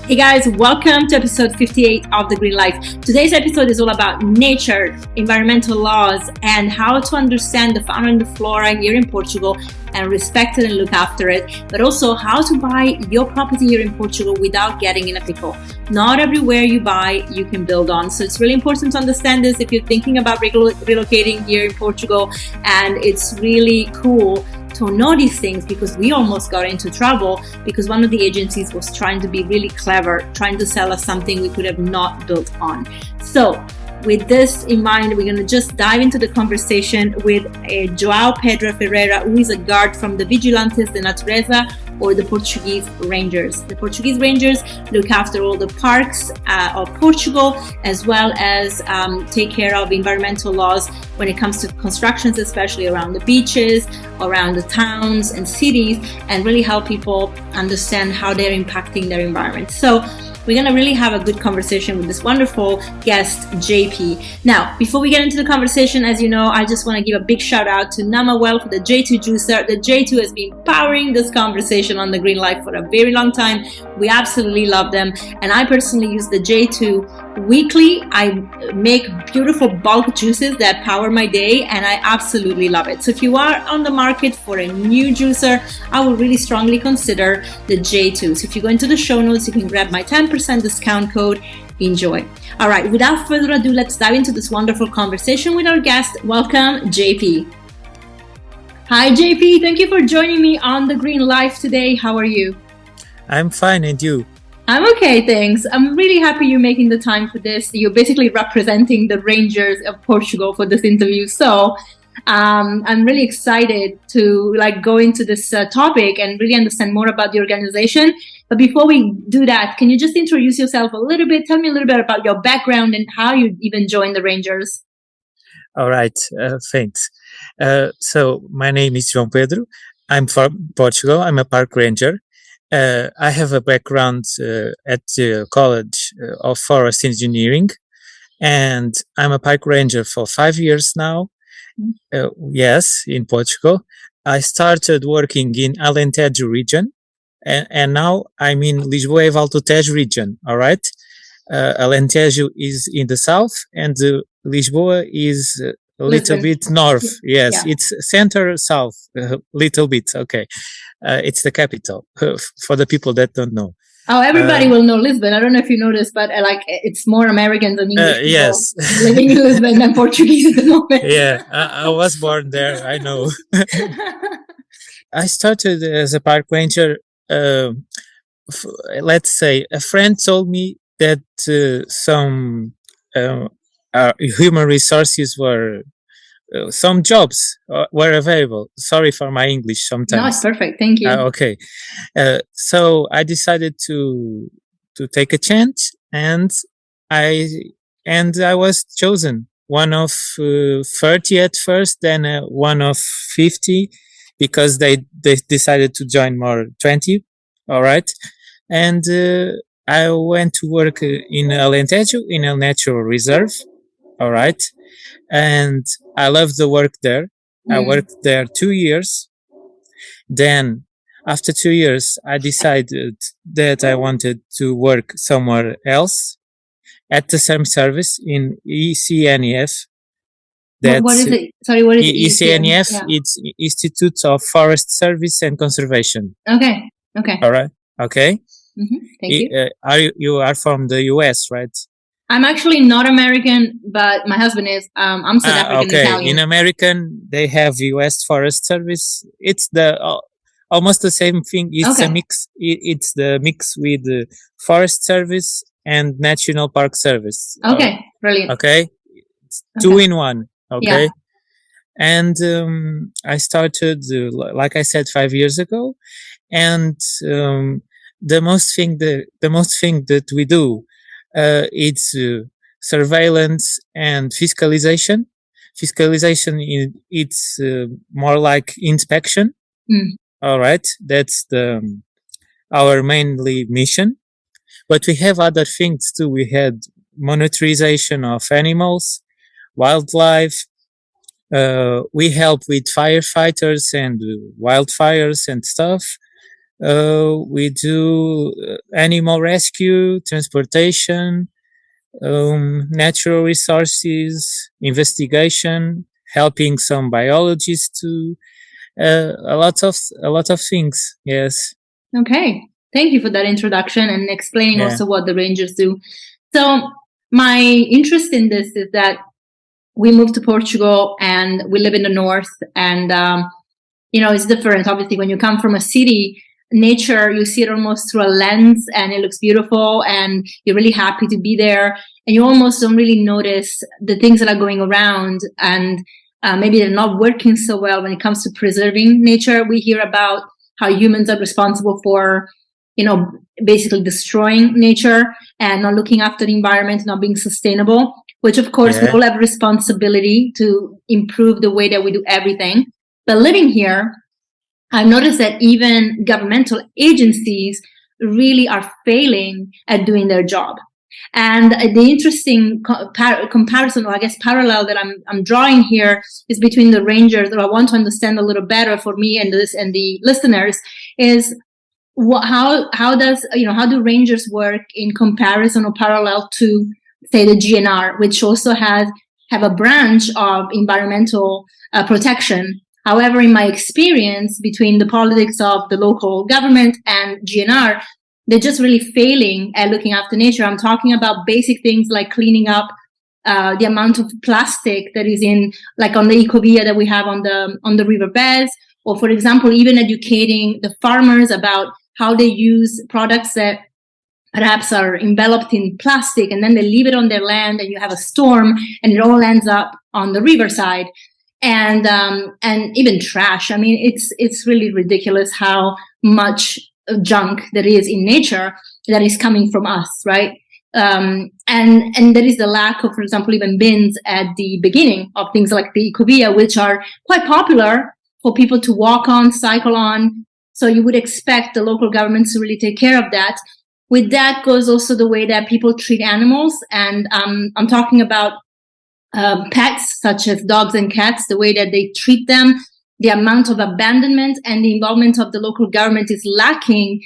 Hey guys, welcome to episode 58 of The Green Life. Today's episode is all about nature, environmental laws, and how to understand the fauna and the flora here in Portugal and respect it and look after it, but also how to buy your property here in Portugal without getting in a pickle. Not everywhere you buy, you can build on. So it's really important to understand this if you're thinking about relocating here in Portugal, and it's really cool to know these things because we almost got into trouble because one of the agencies was trying to be really clever, trying to sell us something we could have not built on. So with this in mind, we're going to just dive into the conversation with Joao Pedro Ferreira, who is a guard from the Vigilantes de Natureza, or the Portuguese Rangers. The Portuguese Rangers look after all the parks of Portugal, as well as take care of environmental laws when it comes to constructions, especially around the beaches, around the towns and cities, and really help people understand how they're impacting their environment. So we're going to really have a good conversation with this wonderful guest, JP. Now, before we get into the conversation, as you know, I just want to give a big shout out to Namawell for the J2 juicer. The J2 has been powering this conversation on The Green Life for a very long time. We absolutely love them. And I personally use the J2 weekly. I make beautiful bulk juices that power my day, and I absolutely love it. So if you are on the market for a new juicer, I would really strongly consider the J2. So if you go into the show notes, you can grab my 10% discount code. Enjoy. All right, without further ado, let's dive into this wonderful conversation with our guest. Welcome, JP. Hi, JP. Thank you for joining me on The Green Life today. How are you? I'm fine, and you? I'm okay, thanks. I'm really happy you're making the time for this. You're basically representing the Rangers of Portugal for this interview. So I'm really excited to go into this topic and really understand more about the organization. But before we do that, can you just introduce yourself a little bit? Tell me a little bit about your background and how you even joined the Rangers. All right, thanks. So my name is Joao Pedro. I'm from Portugal. I'm a park ranger. I have a background at the College of Forest Engineering, and I'm a park ranger for 5 years now. Yes, in Portugal. I started working in Alentejo region, and now I'm in Lisboa Alto Tejo region. All right. Alentejo is in the south, and Lisboa is a little bit north. Yes, yeah. It's center south, little bit. Okay. It's the capital for the people that don't know. Oh, everybody will know Lisbon. I don't know if you noticed, but it's more American than English people yes. living in Lisbon than Portuguese at the moment. Yeah, I was born there. I know. I started as a park ranger. Let's say a friend told me that some human resources were some jobs were available. Sorry for my English sometimes. No, it's perfect. Thank you. Okay. So I decided to take a chance, and I was chosen one of 30 at first, then one of 50, because they decided to join more 20. All right. And I went to work in Alentejo in a natural reserve. All right. And I loved the work there. I worked there 2 years. Then after 2 years, I decided that I wanted to work somewhere else at the same service in ICNF. What is it? Sorry, what is ICNF? Yeah. It's Institute of Forest Service and Conservation. Okay. All right. Okay. Thank you. You are from the US, right? I'm actually not American, but my husband is. I'm South African Italian. In American, they have U.S. Forest Service. It's the almost the same thing. It's a mix. It's the mix with the Forest Service and National Park Service. Okay, brilliant. Okay, it's two in one. Okay, yeah. And I started, like I said, 5 years ago, and the most thing that we do. It's surveillance and fiscalization. Fiscalization, it's more like inspection. All right, that's our mainly mission. But we have other things too. We had monitorization of animals, wildlife. We help with firefighters and wildfires and stuff. We do animal rescue, transportation, natural resources, investigation, helping some biologists to a lot of things. Yes. Okay. Thank you for that introduction and explaining Yeah. also what the rangers do. So my interest in this is that we moved to Portugal and we live in the north, and it's different. Obviously, when you come from a city, nature, you see it almost through a lens, and it looks beautiful, and you're really happy to be there, and you almost don't really notice the things that are going around, and maybe they're not working so well when it comes to preserving nature. We hear about how humans are responsible for, basically destroying nature and not looking after the environment, not being sustainable, which of course we all have responsibility to improve the way that we do everything. But living here, I've noticed that even governmental agencies really are failing at doing their job. And the interesting comparison, or I guess parallel that I'm drawing here, is between the rangers, that I want to understand a little better for me and the listeners, is how do rangers work in comparison or parallel to, say, the GNR, which also have a branch of environmental protection. However, in my experience, between the politics of the local government and GNR, they're just really failing at looking after nature. I'm talking about basic things like cleaning up the amount of plastic that is in, like on the ecovia that we have on the riverbeds, or for example, even educating the farmers about how they use products that perhaps are enveloped in plastic, and then they leave it on their land, and you have a storm, and it all ends up on the riverside. And even trash. I mean, it's really ridiculous how much junk there is in nature that is coming from us, right? And there is the lack of, for example, even bins at the beginning of things like the ecovia, which are quite popular for people to walk on, cycle on. So you would expect the local governments to really take care of that. With that goes also the way that people treat animals, and I'm talking about pets such as dogs and cats, the way that they treat them, the amount of abandonment and the involvement of the local government is lacking,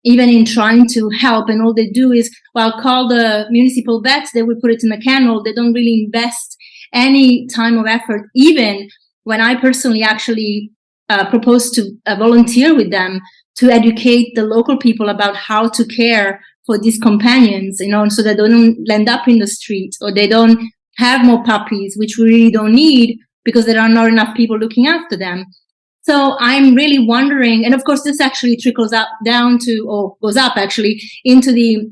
even in trying to help. And all they do is, call the municipal vets, they will put it in a kennel. They don't really invest any time or effort, even when I personally actually proposed to volunteer with them to educate the local people about how to care for these companions, so they don't end up in the street, or they don't have more puppies, which we really don't need because there are not enough people looking after them. So I'm really wondering, and of course this actually trickles up down to, or goes up actually into the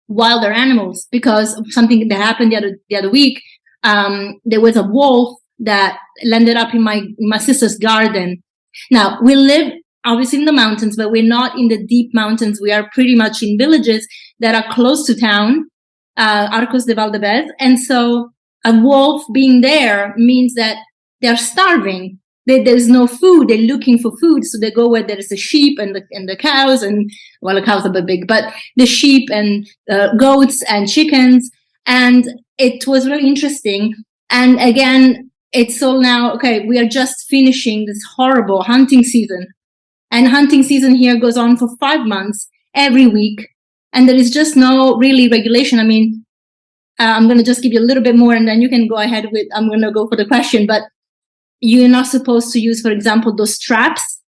wilder animals, because of something that happened the other week. There was a wolf that landed up in my sister's garden. Now, we live obviously in the mountains, but we're not in the deep mountains. We are pretty much in villages that are close to town, Arcos de Valdebez. And so a wolf being there means that they're starving. There's no food. They're looking for food. So they go where there's a sheep and the cows, and the cows are a bit big, but the sheep and goats and chickens. And it was really interesting. And again, it's all now, okay, we are just finishing this horrible hunting season. And hunting season here goes on for 5 months every week. And there is just no really regulation. I mean, I'm going to just give you a little bit more, and then you can go ahead with, I'm going to go for the question, but you're not supposed to use, for example, those traps,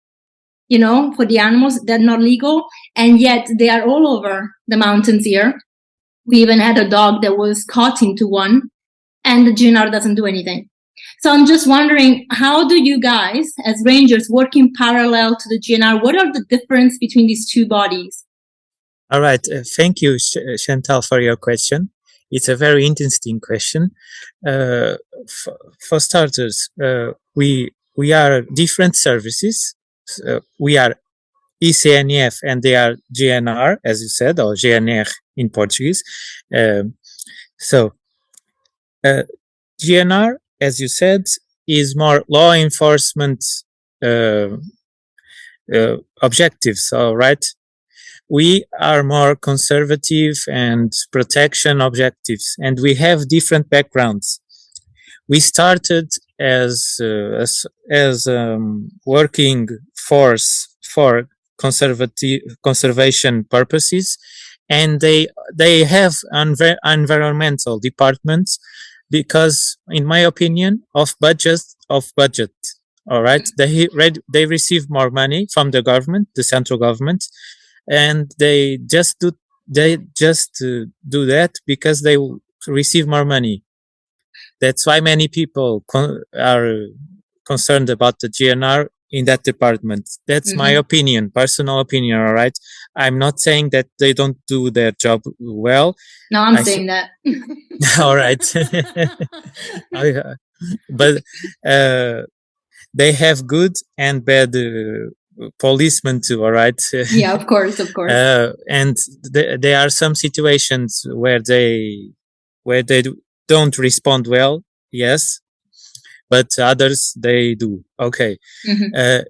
for the animals. They're not legal. And yet they are all over the mountains here. We even had a dog that was caught into one, and the GNR doesn't do anything. So I'm just wondering, how do you guys, as rangers, work in parallel to the GNR? What are the difference between these two bodies? All right. Thank you, Chantal, for your question. It's a very interesting question. For starters, we are different services. We are ICNF and they are GNR, as you said, or GNR in Portuguese. GNR, as you said, is more law enforcement objectives, all right? We are more conservative and protection objectives, and we have different backgrounds. We started as working force for conservation purposes, and they have environmental departments because, in my opinion, of budget. All right, they receive more money from the government, the central government, and they just do that because they receive more money. That's why many people are concerned about the GNR in that department. That's my opinion, personal opinion. All right, I'm not saying that they don't do their job well. No, I'm saying that. All right. But they have good and bad policemen too. All right. Yeah, of course. And there are some situations where they don't respond well. Yes, but others they do. Okay.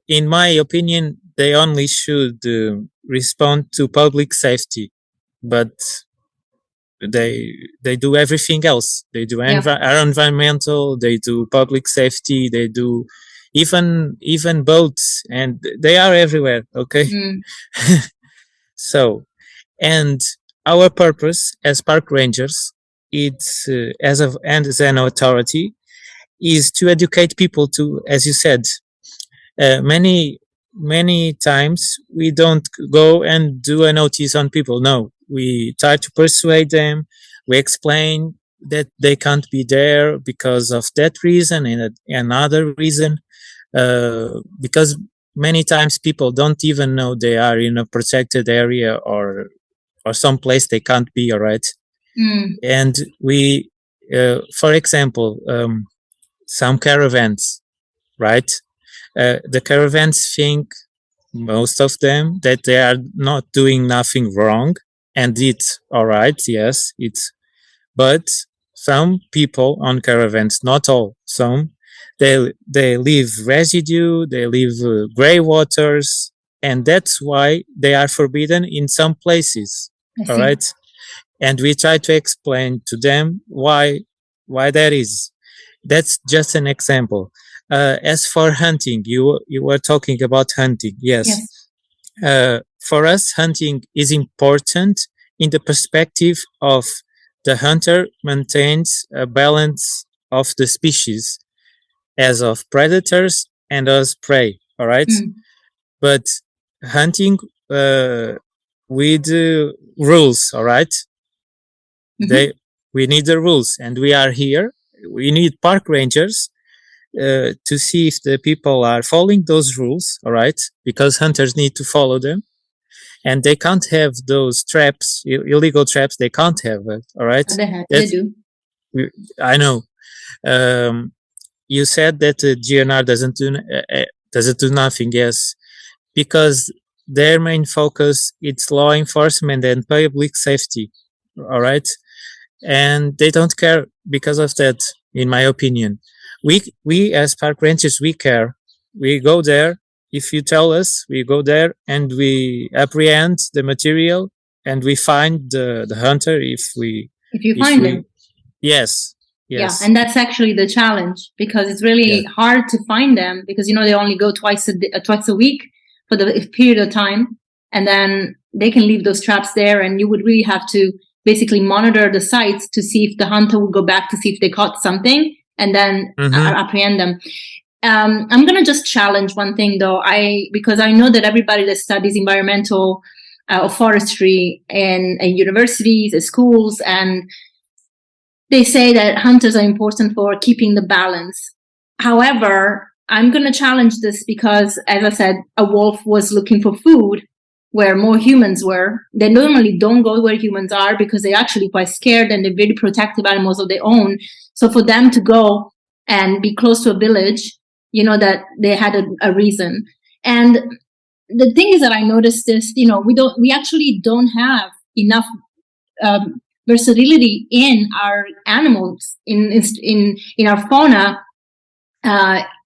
In my opinion, they only should respond to public safety, but they do everything else. They do environmental, they do public safety, they do even boats, and they are everywhere. Okay. So, and our purpose as park rangers, it's as an authority, is to educate people to, as you said, many times we don't go and do a notice on people. No, we try to persuade them. We explain that they can't be there because of that reason and another reason, because many times people don't even know they are in a protected area or some place they can't be. All right. And we, for example, some caravans, right? The caravans think, most of them, that they are not doing nothing wrong, and it's all right. Yes, but some people on caravans, not all, some, they leave residue, they leave gray waters, and that's why they are forbidden in some places. All right. And we try to explain to them why that is. That's just an example. As for hunting, you were talking about hunting. Yes. For us, hunting is important in the perspective of the hunter maintains a balance of the species as of predators and as prey. All right. But hunting with rules. All right. We need the rules, and we are here. We need park rangers to see if the people are following those rules. All right, because hunters need to follow them, and they can't have those traps, illegal traps. They can't have it. All right, they do. I know. You said that the GNR doesn't do nothing. Yes, because their main focus it's law enforcement and public safety. All right. And they don't care because of that, in my opinion. We as park rangers, we care. We go there. If you tell us, we go there and we apprehend the material and we find the hunter if you find them. Yes. Yeah, and that's actually the challenge, because it's really hard to find them, because they only go twice a week for the period of time, and then they can leave those traps there, and you would really have to basically monitor the sites to see if the hunter will go back to see if they caught something and then apprehend them. I'm going to just challenge one thing though, because I know that everybody that studies environmental or forestry in universities, schools, and they say that hunters are important for keeping the balance. However, I'm going to challenge this because, as I said, a wolf was looking for food where more humans were. They normally don't go where humans are because they're actually quite scared and they're very protective animals of their own. So for them to go and be close to a village, that they had a reason. And the thing is that I noticed this, we actually don't have enough versatility in our animals, in our fauna,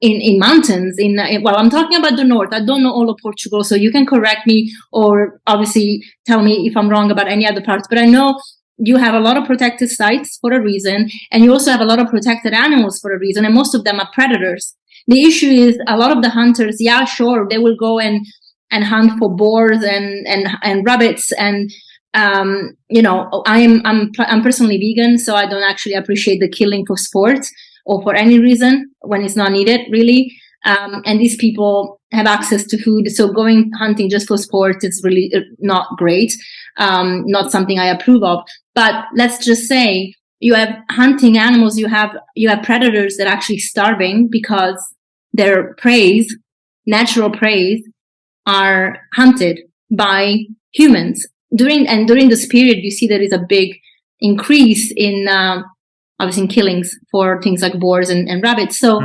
in mountains. Well, I'm talking about the north. I don't know all of Portugal, so you can correct me or obviously tell me if I'm wrong about any other parts. But I know you have a lot of protected sites for a reason, and you also have a lot of protected animals for a reason, and most of them are predators. The issue is a lot of the hunters, yeah, sure, they will go and and hunt for boars and rabbits. And I'm personally vegan, so I don't actually appreciate the killing for sport or for any reason when it's not needed, really. And these people have access to food, so going hunting just for sport is really not great. Not something I approve of. But let's just say you have hunting animals, you have predators that are actually starving because their natural prey, are hunted by humans. During this period, you see there is a big increase in obviously in killings for things like boars and rabbits. So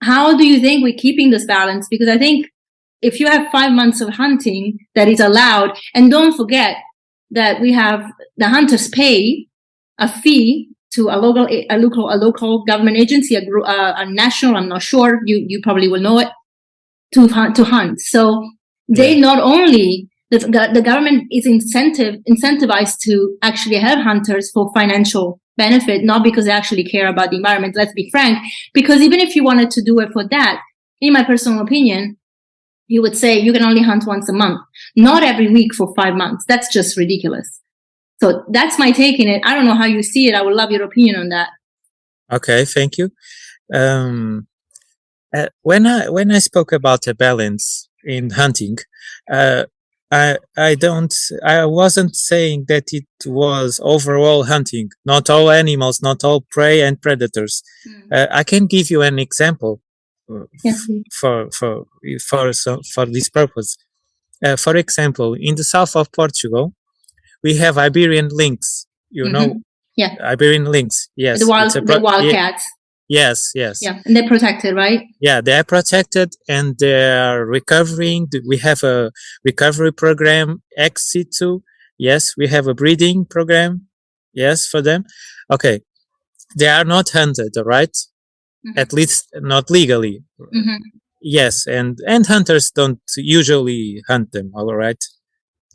how do you think we're keeping this balance? Because I think if you have 5 months of hunting that is allowed, and don't forget that we have the hunters pay a fee to a local government agency, a national, I'm not sure, you probably will know it, to hunt. So they not only, the government is incentivized to actually have hunters for financial benefit, not because they actually care about the environment, let's be frank, because even if you wanted to do it for that, in my personal opinion, you would say you can only hunt once a month, not every week for 5 months. That's just ridiculous. So that's my take in it. I don't know how you see it. I would love your opinion on that. Okay, thank you. When I spoke about a balance in hunting, I wasn't saying that it was overall hunting, not all animals, not all prey and predators. I can give you an example for this purpose. For example, in the south of Portugal, we have Iberian lynx. You know, Iberian lynx. Yes, the wildcats. Yes. Yeah, and they're protected, right? Yeah, they are protected and they are recovering. We have a recovery program, Instituto. Yes, we have a breeding program. Yes, for them. Okay, they are not hunted, all right? At least not legally. Yes, and hunters don't usually hunt them, all right?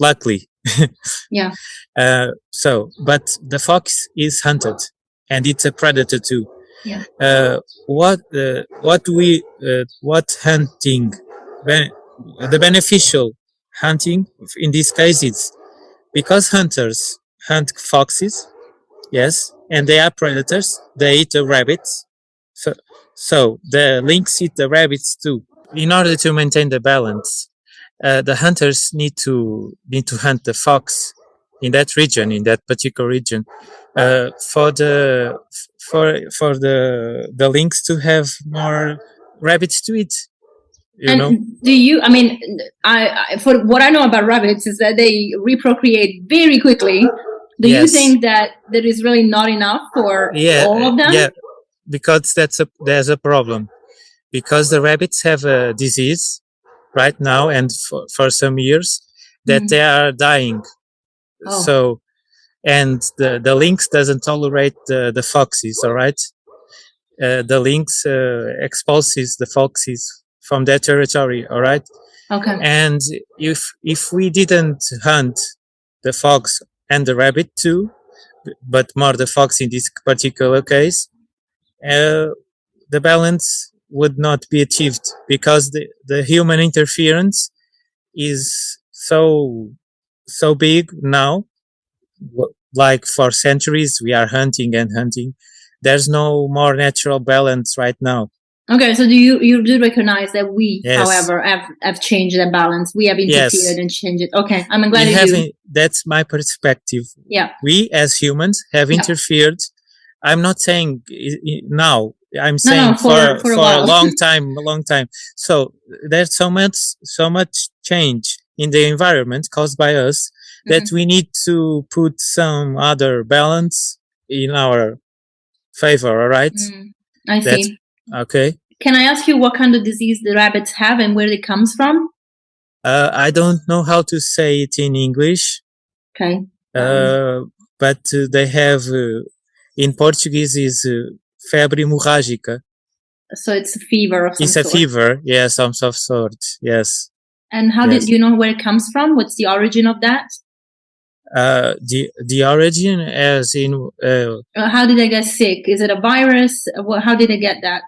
Luckily. Yeah. But the fox is hunted, and it's a predator too. Yeah. What hunting, the beneficial hunting in this case is because hunters hunt foxes, yes, and they are predators. They eat the rabbits, so the lynx eat the rabbits too. In order to maintain the balance, the hunters need to hunt the fox in that region, in that particular region, for the lynx to have more rabbits to eat. Do you? I mean, I for what I know about rabbits is that they reprocreate very quickly. Do you think that there is really not enough for all of them? Yeah, because there's a problem, because the rabbits have a disease right now and for some years that they are dying. So, and the lynx doesn't tolerate the foxes, all right? The lynx expulses the foxes from their territory, all right? Okay. And if we didn't hunt the fox and the rabbit too, but more the fox in this particular case, the balance would not be achieved because the human interference is so big now. Like for centuries we are hunting and hunting. There's no more natural balance right now. Okay, so you do recognize that we, however, have changed the balance. We have interfered and changed it. Okay, I'm glad you do. That's my perspective. Yeah. We as humans have interfered. I'm not saying now. I'm saying for a long time, So there's so much change in the environment caused by us that we need to put some other balance in our favor. All right. I see. Okay. Can I ask you what kind of disease the rabbits have and where it comes from? I don't know how to say it in English. Okay. But they have in Portuguese is febre hemorrágica. So it's a fever of some sort. It's a fever, yes, some sort, yes. And how did you know where it comes from? What's the origin of that? The origin as in how did they get sick? Is it a virus? How did they get that?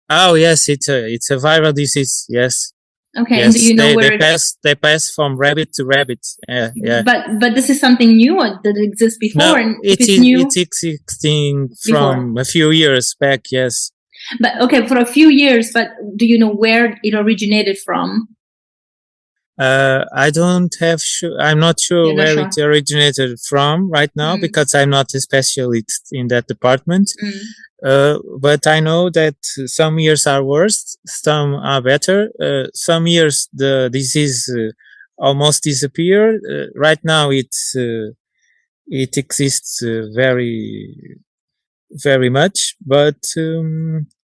Oh yes, it's a viral disease. Yes. Okay, Yes, and do you know they, where they pass from rabbit to rabbit. Yeah. But this is something new, or did it exist before? No, And if it's new, it's existing Before. from a few years back. Yes. but okay, for a few years. But do you know where it originated from? I don't have I'm not sure You're not where sure. it originated from right now because I'm not a specialist in that department. But I know that some years are worse, some are better. Some years the disease almost disappeared. Right now it exists very much, but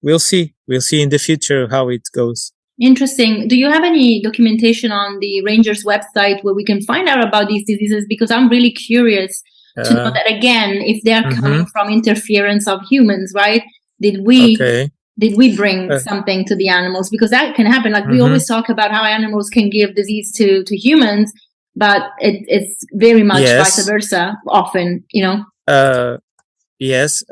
we'll see. We'll see in the future how it goes. Interesting. Do you have any documentation on the Rangers website where we can find out about these diseases? Because I'm really curious to know that, again, if they're coming from interference of humans, right? Did we bring something to the animals? Because that can happen. Like we always talk about how animals can give disease to humans, but it's very much vice versa often, you know? Yes.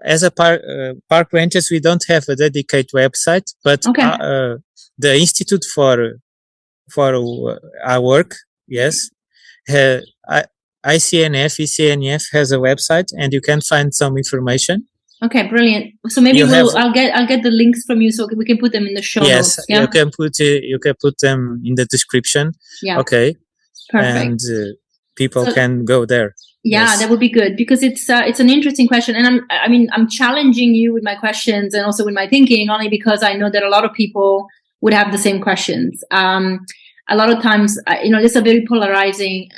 As a park rangers, we don't have a dedicated website, but the Institute for our work, yes, ICNF has a website, and you can find some information. Okay, brilliant. So maybe I'll get the links from you so we can put them in the show notes. Yeah, you can put them in the description. Yeah. Okay. Perfect. And people can go there. Yeah, that would be good because it's an interesting question, and I'm challenging you with my questions and also with my thinking only because I know that a lot of people would have the same questions. A lot of times, this is a very polarizing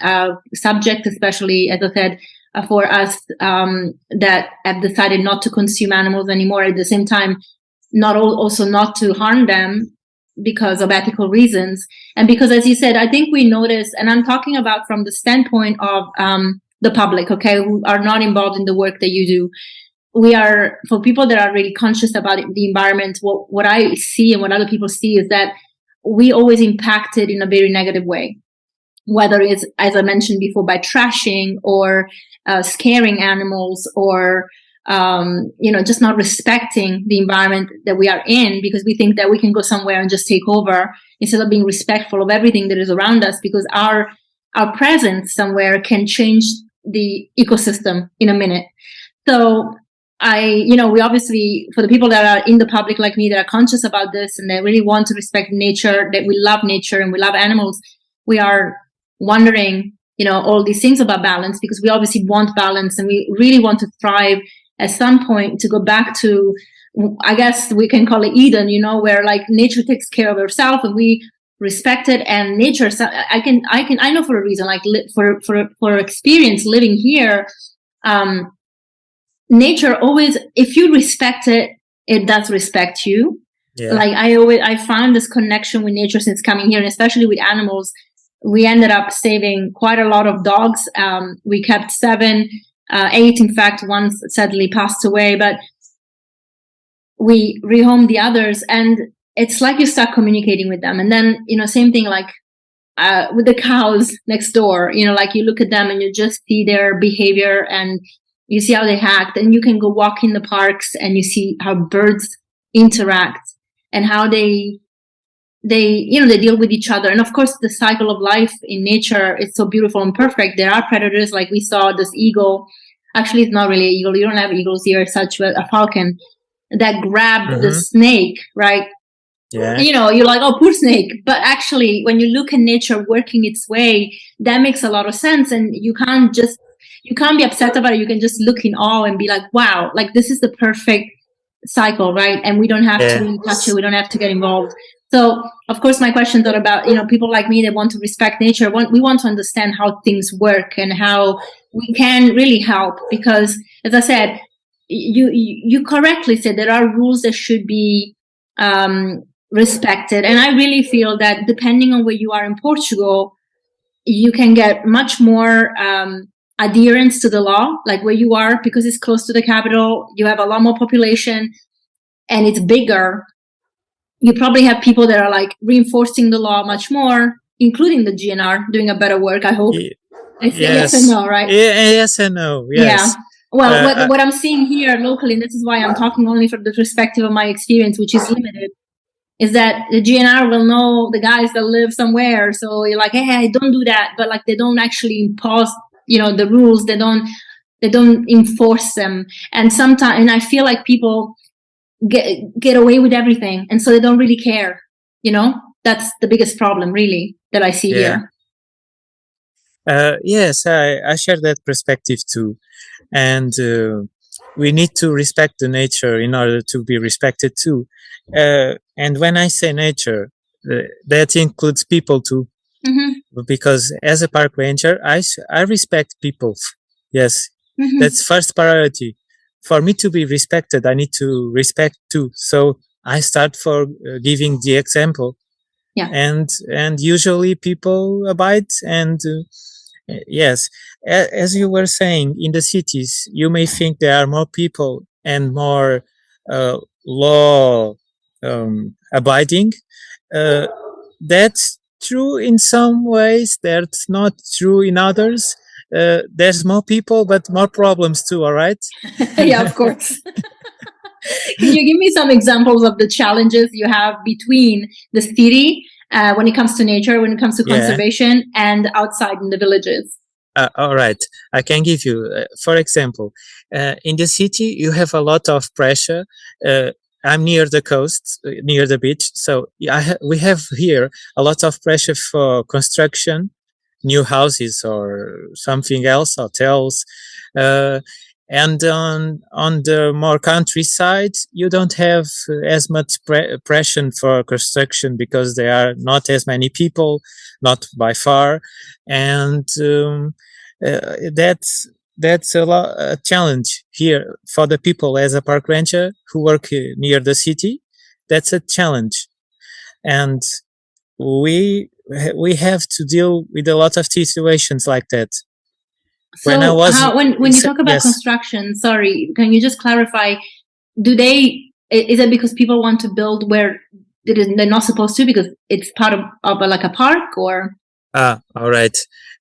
subject, especially as I said for us that have decided not to consume animals anymore. At the same time, also not to harm them because of ethical reasons, and because, as you said, I think we notice, and I'm talking about from the standpoint of the public, okay, who are not involved in the work that you do. We are, for people that are really conscious about the environment, what I see and what other people see is that we always impact it in a very negative way, whether it's, as I mentioned before, by trashing or scaring animals or, just not respecting the environment that we are in because we think that we can go somewhere and just take over instead of being respectful of everything that is around us because our presence somewhere can change the ecosystem in a minute. So we obviously, for the people that are in the public like me that are conscious about this and that really want to respect nature, that we love nature and we love animals, we are wondering, all these things about balance because we obviously want balance and we really want to thrive at some point to go back to, I guess we can call it Eden, where like nature takes care of herself and we respect it, and nature. So I know for a reason, like for experience living here, nature always, if you respect it, it does respect you. Yeah. Like I found this connection with nature since coming here, and especially with animals. We ended up saving quite a lot of dogs. We kept 7, 8, in fact, one sadly passed away, but we rehomed the others, and it's like you start communicating with them. And then, same thing like with the cows next door, like you look at them and you just see their behavior and you see how they act, and you can go walk in the parks and you see how birds interact and how they deal with each other. And of course, the cycle of life in nature is so beautiful and perfect. There are predators, like we saw this eagle. Actually, it's not really an eagle. You don't have eagles here as such, but a falcon that grabbed the snake, right? Yeah. You're like, oh, poor snake. But actually, when you look at nature working its way, that makes a lot of sense. And you can't be upset about it. You can just look in awe and be like, wow, like this is the perfect cycle, right? And we don't have to really touch it. We don't have to get involved. So, of course, my questions are about, people like me that want to respect nature. We want to understand how things work and how we can really help. Because, as I said, you correctly said there are rules that should be respected. And I really feel that depending on where you are in Portugal, you can get much more adherence to the law, like where you are, because it's close to the capital. You have a lot more population and it's bigger. You probably have people that are like reinforcing the law much more, including the GNR doing a better work, I hope. I say yes and no, right? Yes and no, yes. Yeah. Well, what I'm seeing here locally, and this is why I'm talking only from the perspective of my experience, which is limited, is that the GNR will know the guys that live somewhere. So you're like, hey, don't do that. But like, they don't actually impose, the rules. They don't enforce them. And sometimes, and I feel like people get away with everything. And so they don't really care, that's the biggest problem really that I see here. Yes, I share that perspective too. And we need to respect the nature in order to be respected too. And when I say nature, that includes people too. Mm-hmm. Because as a park ranger, I respect people. Yes, Mm-hmm. that's first priority. For me to be respected, I need to respect too. So I start for giving the example. Yeah. And usually people abide. And yes, as you were saying, in the cities, you may think there are more people and more law abiding. That's true in some ways. That's not true in others. There's more people, but more problems too. All right. Yeah, of course. Can you give me some examples of the challenges you have between the city when it comes to nature, when it comes to conservation, and outside in the villages? All right, I can give you, for example, in the city, you have a lot of pressure. I'm near the coast, near the beach. So we have here a lot of pressure for construction, new houses or something else, hotels. And on the more countryside, you don't have as much pressure for construction because there are not as many people, not by far. And that's a challenge here for the people as a park ranger who work near the city. That's a challenge. And we have to deal with a lot of situations like that. So when you talk about construction, sorry, can you just clarify? Is it because people want to build where they're not supposed to because it's part of like a park, or? All right.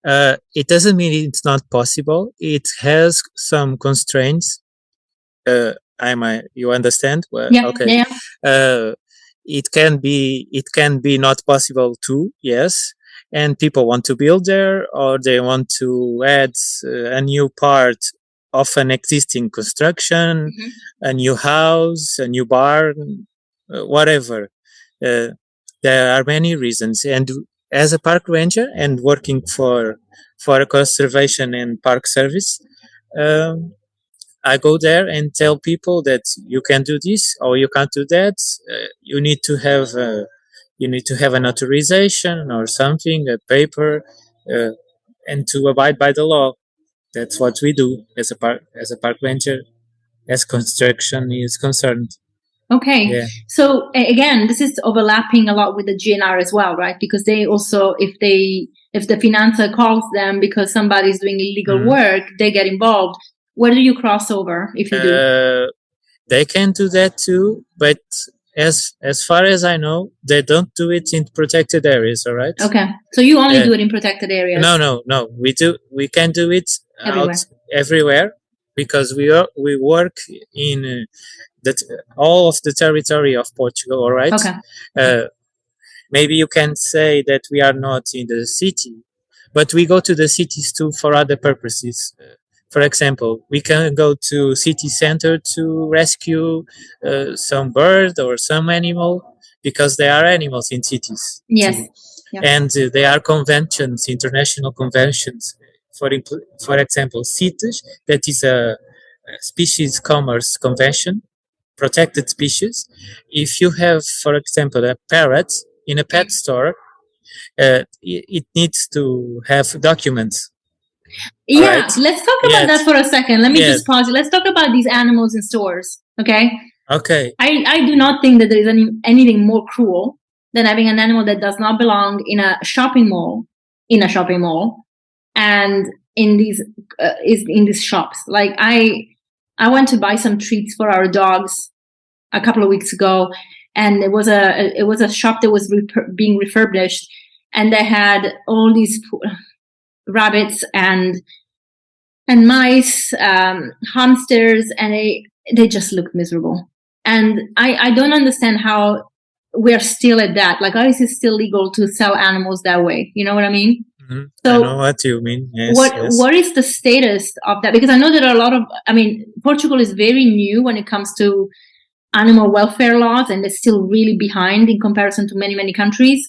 It doesn't mean it's not possible. It has some constraints. You understand? Well, yeah. Okay. Yeah. It can be not possible too. Yes. And people want to build there, or they want to add a new part of an existing construction, Mm-hmm. a new house, a new barn, whatever. There are many reasons. And as a park ranger and working for a conservation and park service, I go there and tell people that you can do this or you can't do that. You need to have an authorization or something, a paper, and to abide by the law. That's what we do as a park ranger, as construction is concerned. Okay. Yeah. So again, this is overlapping a lot with the GNR as well, right? Because they also, if the financer calls them because somebody's doing illegal work, they get involved. Where do you cross over if you do? They can do that too, but as far as I know, they don't do it in protected areas. All right. Okay. So you only do it in protected areas? No. We do. We can do it everywhere because we work in all of the territory of Portugal. All right. Okay. Maybe you can say that we are not in the city, but we go to the cities too for other purposes. For example, we can go to city center to rescue some bird or some animal because there are animals in cities. Yes. Too. Yeah. And there are conventions, international conventions. For example, CITES, that is a species commerce convention, protected species. If you have, for example, a parrot in a pet store, it needs to have documents. Yeah, right. Let's talk about that for a second. Let me just pause you. Let's talk about these animals in stores, okay? Okay. I do not think that there is anything more cruel than having an animal that does not belong in a shopping mall, and in these shops. Like I went to buy some treats for our dogs a couple of weeks ago, and it was a shop that was being refurbished, and they had all these rabbits and mice, hamsters, and they just looked miserable. And I don't understand how we are still at that. Like, how is it still legal to sell animals that way? You know what I mean? Mhm. So I know what you mean. Yes, yes. what is the status of that? Because I know there are a lot of, I mean, Portugal is very new when it comes to animal welfare laws, and it's still really behind in comparison to many, many countries.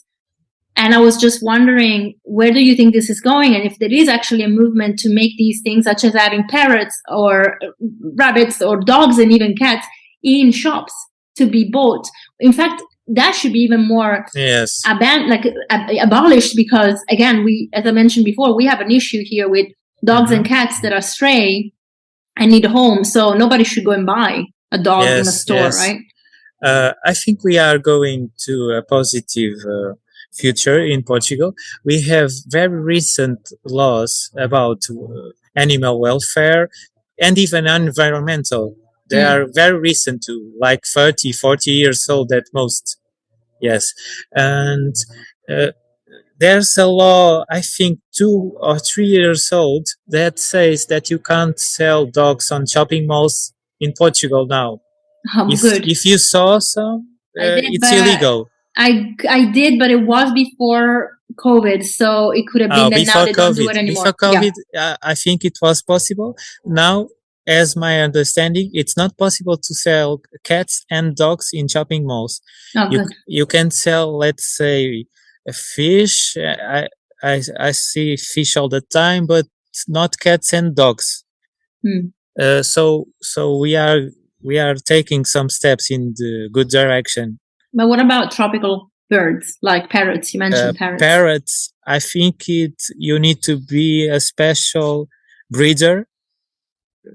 And I was just wondering, where do you think this is going? And if there is actually a movement to make these things, such as having parrots or rabbits or dogs and even cats in shops to be bought. In fact, that should be even more Yes. abolished, because again, as I mentioned before, we have an issue here with dogs and cats that are stray and need a home. So nobody should go and buy a dog in a store, right? I think we are going to a positive future in Portugal. We have very recent laws about animal welfare and even environmental. They are very recent too, like 30, 40 years old at most. Yes. And there's a law, I think 2 or 3 years old, that says that you can't sell dogs on shopping malls in Portugal now. If you saw some, it's illegal. I did, but it was before COVID, so it could have been that now they don't do it anymore. Before COVID, I think it was possible. Now, as my understanding, it's not possible to sell cats and dogs in shopping malls. You can sell, let's say, a fish. I see fish all the time, but not cats and dogs. So we are taking some steps in the good direction. But what about tropical birds like parrots? You mentioned parrots. Parrots, I think you need to be a special breeder,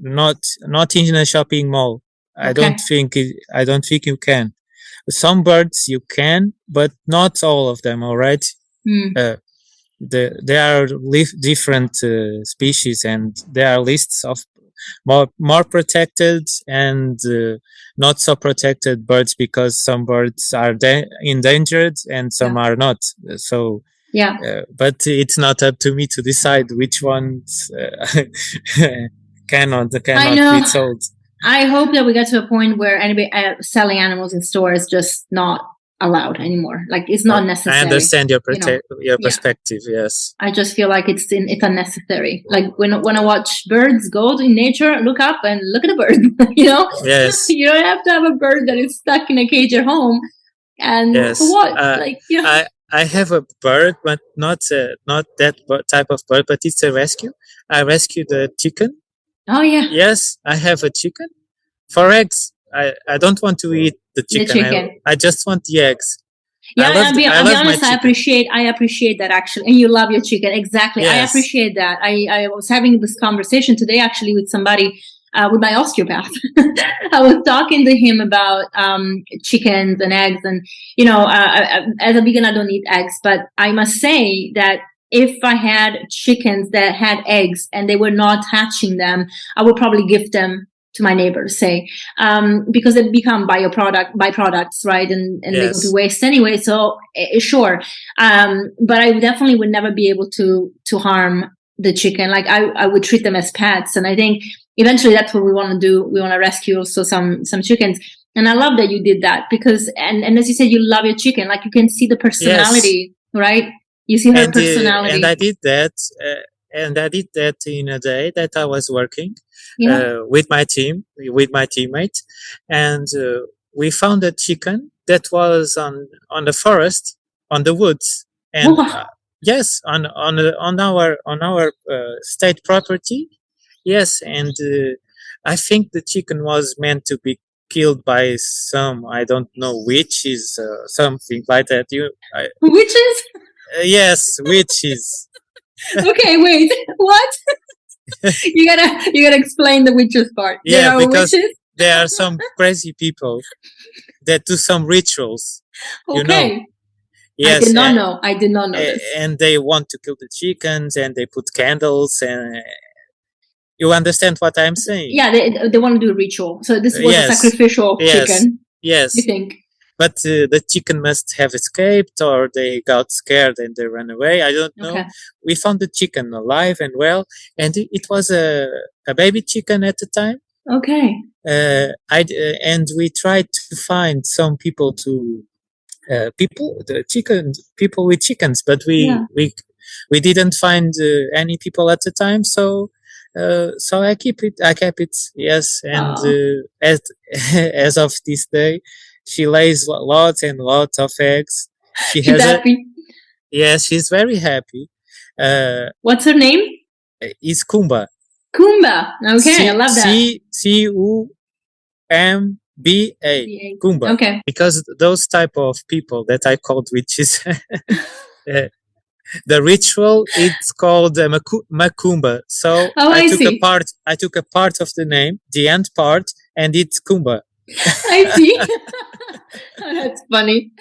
not in a shopping mall. I don't think you can. Some birds you can, but not all of them. All right. There are different species, and there are lists of more protected and not so protected birds, because some birds are endangered and some are not. So but it's not up to me to decide which ones cannot be sold. I hope that we get to a point where anybody selling animals in stores is just not allowed anymore. Like, it's not necessary. I understand your perspective. Yes. I just feel like it's unnecessary. Like, when I watch birds go in nature, look up and look at a bird. You know. Yes. You don't have to have a bird that is stuck in a cage at home. And for what? I have a bird, but not that type of bird. But it's a rescue. I rescued a chicken. Oh yeah. Yes, I have a chicken for eggs. I don't want to eat the chicken. I just want the eggs. Yeah, I'll be honest. I appreciate that, actually. And you love your chicken. Exactly. Yes. I appreciate that. I was having this conversation today, actually, with somebody, with my osteopath. I was talking to him about chickens and eggs. And, as a vegan, I don't eat eggs. But I must say that if I had chickens that had eggs and they were not hatching them, I would probably give them to my neighbors, say, because they become byproducts, right? And they go to waste anyway. So sure. But I definitely would never be able to harm the chicken. Like, I would treat them as pets. And I think eventually that's what we want to do. We want to rescue also some chickens. And I love that you did that, because, and as you said, you love your chicken. Like, you can see the personality, right? You see her personality. And I did that. And I did that in a day that I was working with my team, with my teammate, and we found a chicken that was on the forest, on the woods, and yes, on our state property, yes, and I think the chicken was meant to be killed by some, I don't know, witches, something like that. Witches? Yes, witches. Okay, wait, what? you gotta explain the witches part. Yeah, because there are some crazy people that do some rituals. Okay. Yes, I did not know this. And they want to kill the chickens, and they put candles, and you understand what I'm saying? Yeah, they want to do a ritual. So this was a sacrificial chicken. Yes. You think? But the chicken must have escaped, or they got scared and they ran away. I don't know. Okay. We found the chicken alive and well, and it was a baby chicken at the time. Okay. And we tried to find some people to people with chickens, but we didn't find any people at the time, so I kept it, yes. And as of this day, she lays lots and lots of eggs. She's happy. Yes, she's very happy. What's her name? Is Kumba. Okay, I love that. Cumba. Kumba. Okay. Because those type of people that I called witches, the ritual, it's called Macumba. So I took a part of the name, the end part, and it's Kumba. I see. That's funny.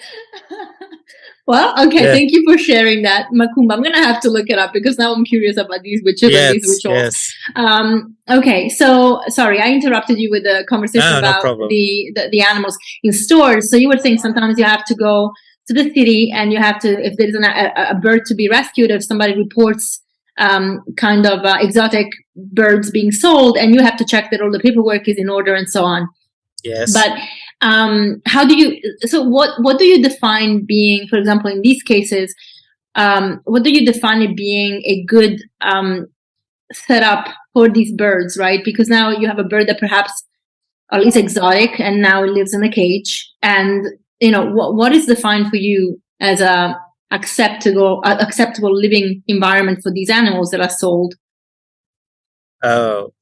Well, okay, thank you for sharing that, Macumba. I'm going to have to look it up because now I'm curious about these witches and these rituals. Yes. Okay, so sorry, I interrupted you with the conversation about the animals in stores. So you were saying sometimes you have to go to the city and you have to, if there's a bird to be rescued, if somebody reports kind of exotic birds being sold, and you have to check that all the paperwork is in order and so on. Yes. But how do you, so what do you define being, for example, in these cases, what do you define it being a good setup for these birds, right? Because now you have a bird that perhaps is exotic and now it lives in a cage. And, you know, what is defined for you as a acceptable living environment for these animals that are sold? There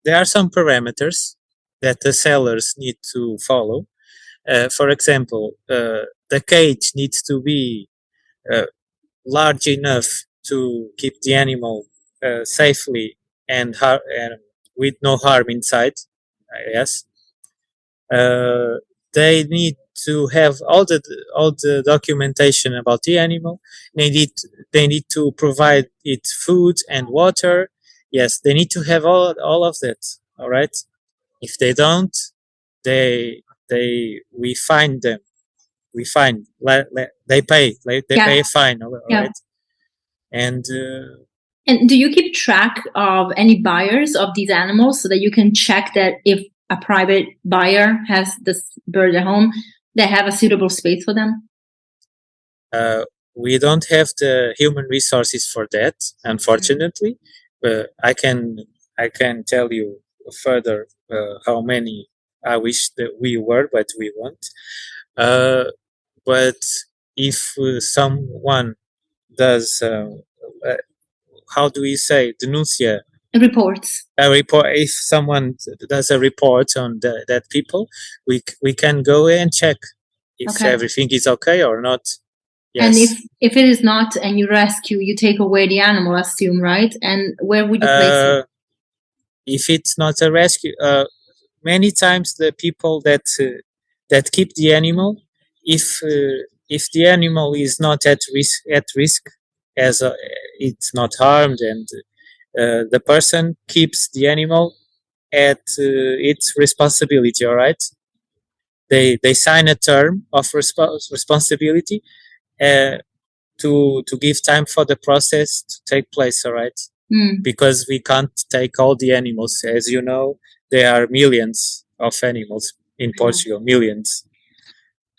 are some parameters that the sellers need to follow. For example, the cage needs to be large enough to keep the animal safely and with no harm inside. Yes. They need to have all the documentation about the animal. They need to provide it food and water. Yes, they need to have all of that. All right. If they don't, we fine them. We fine. They pay. They pay a fine. All right. And do you keep track of any buyers of these animals so that you can check that if a private buyer has this bird at home, they have a suitable space for them? We don't have the human resources for that, unfortunately. I can tell you further how many I wish that we were, but we won't. But if someone does, how do we say, denuncia? Reports. A report. If someone does a report on that people, we can go and check if everything is okay or not. Yes. And if it is not, and you rescue, you take away the animal, I assume, right? And where would you place it? If it's not a rescue, many times the people that keep the animal, if the animal is not at risk, as it's not harmed, and the person keeps the animal at its responsibility. All right, they sign a term of responsibility to give time for the process to take place. All right. Because we can't take all the animals. As you know, there are millions of animals in Portugal, millions.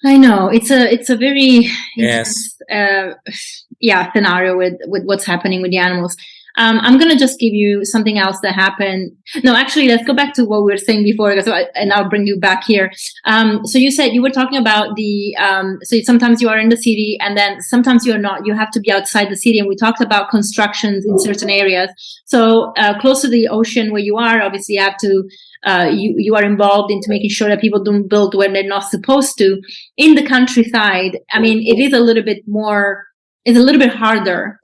I know. It's a very intense scenario with what's happening with the animals. I'm going to just give you something else that happened. No, actually, let's go back to what we were saying before, and I'll bring you back here. So you said you were talking about so sometimes you are in the city and then sometimes you're not. You have to be outside the city. And we talked about constructions in certain areas. So close to the ocean where you are, obviously you have to, you are involved into making sure that people don't build when they're not supposed to. In the countryside, I mean, it is a little bit more, it's a little bit harder.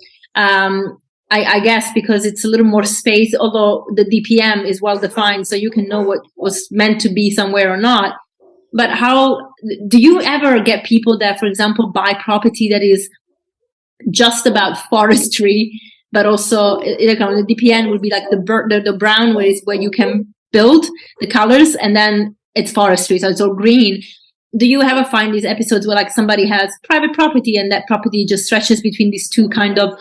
I guess because it's a little more space, although the DPM is well defined, so you can know what was meant to be somewhere or not. But how do you ever get people that, for example, buy property that is just about forestry, but also the DPM would be like the brown where you can build the colors, and then it's forestry, so it's all green. Do you ever find these episodes where like somebody has private property and that property just stretches between these two kind of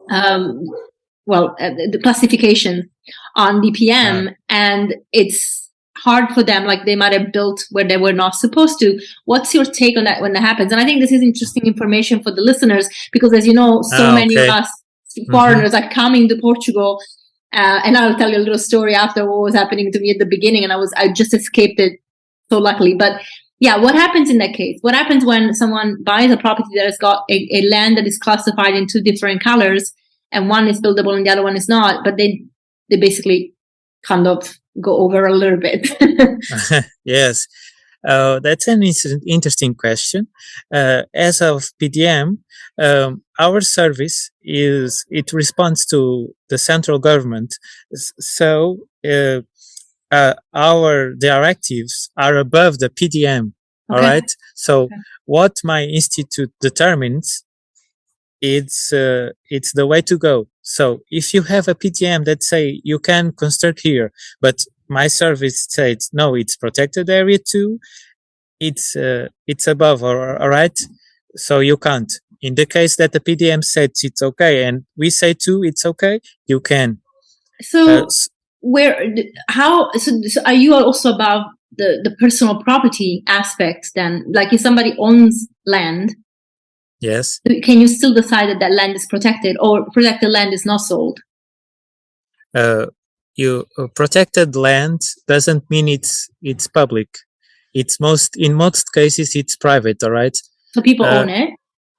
the classification on DPM, and it's hard for them, like they might have built where they were not supposed to. What's your take on that when that happens? And I think this is interesting information for the listeners, because as you know, so many of us foreigners are coming to Portugal. And I'll tell you a little story after what was happening to me at the beginning, and I just escaped it so luckily. But yeah, what happens in that case? What happens when someone buys a property that has got a land that is classified in two different colors, and one is buildable and the other one is not, but they basically kind of go over a little bit? Yes, that's an interesting question. As of PDM, our service it responds to the central government, so our directives are above the PDM. All right. So what my institute determines, it's the way to go. So if you have a PDM that say you can construct here, but my service says no, it's protected area too, it's above, all right, so you can't. In the case that the PDM says it's okay and we say too it's okay, you can. So are you also above the personal property aspect then? Like if somebody owns land, yes, can you still decide that land is protected, or protected land is not sold? Protected land doesn't mean it's public. In most cases it's private, all right? So people own it?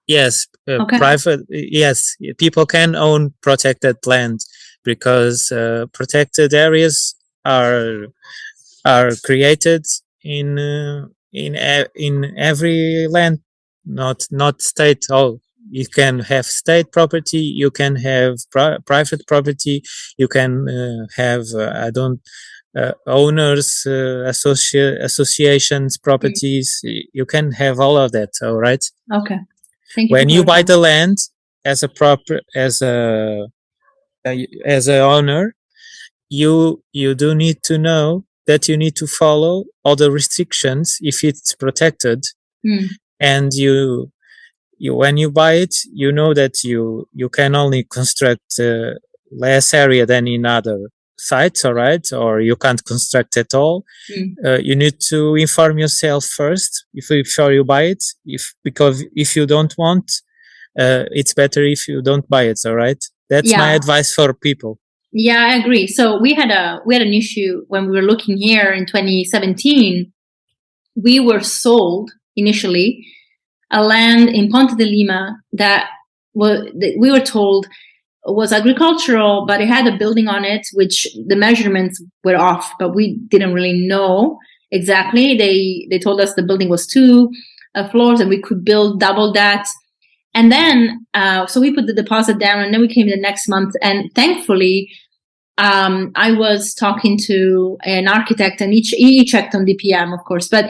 Yes, private. Yes, people can own protected land, because protected areas are created in every land, not state. Oh, you can have state property, you can have private property, you can have owners, associations, properties. You can have all of that. All right. Okay. Thank you. When you buy the land as a owner, you do need to know that you need to follow all the restrictions if it's protected, and you when you buy it, you know that you can only construct less area than in other sites, all right, or you can't construct at all. You need to inform yourself first before you buy it, because if you don't want, it's better if you don't buy it, all right? That's my advice for people. Yeah, I agree. So we had an issue when we were looking here in 2017. We were sold initially a land in Ponte de Lima that we were told was agricultural, but it had a building on it, which the measurements were off, but we didn't really know exactly. They told us the building was 2 floors and we could build double that. And then, so we put the deposit down, and then we came the next month, and thankfully, I was talking to an architect, and he checked on DPM, of course, but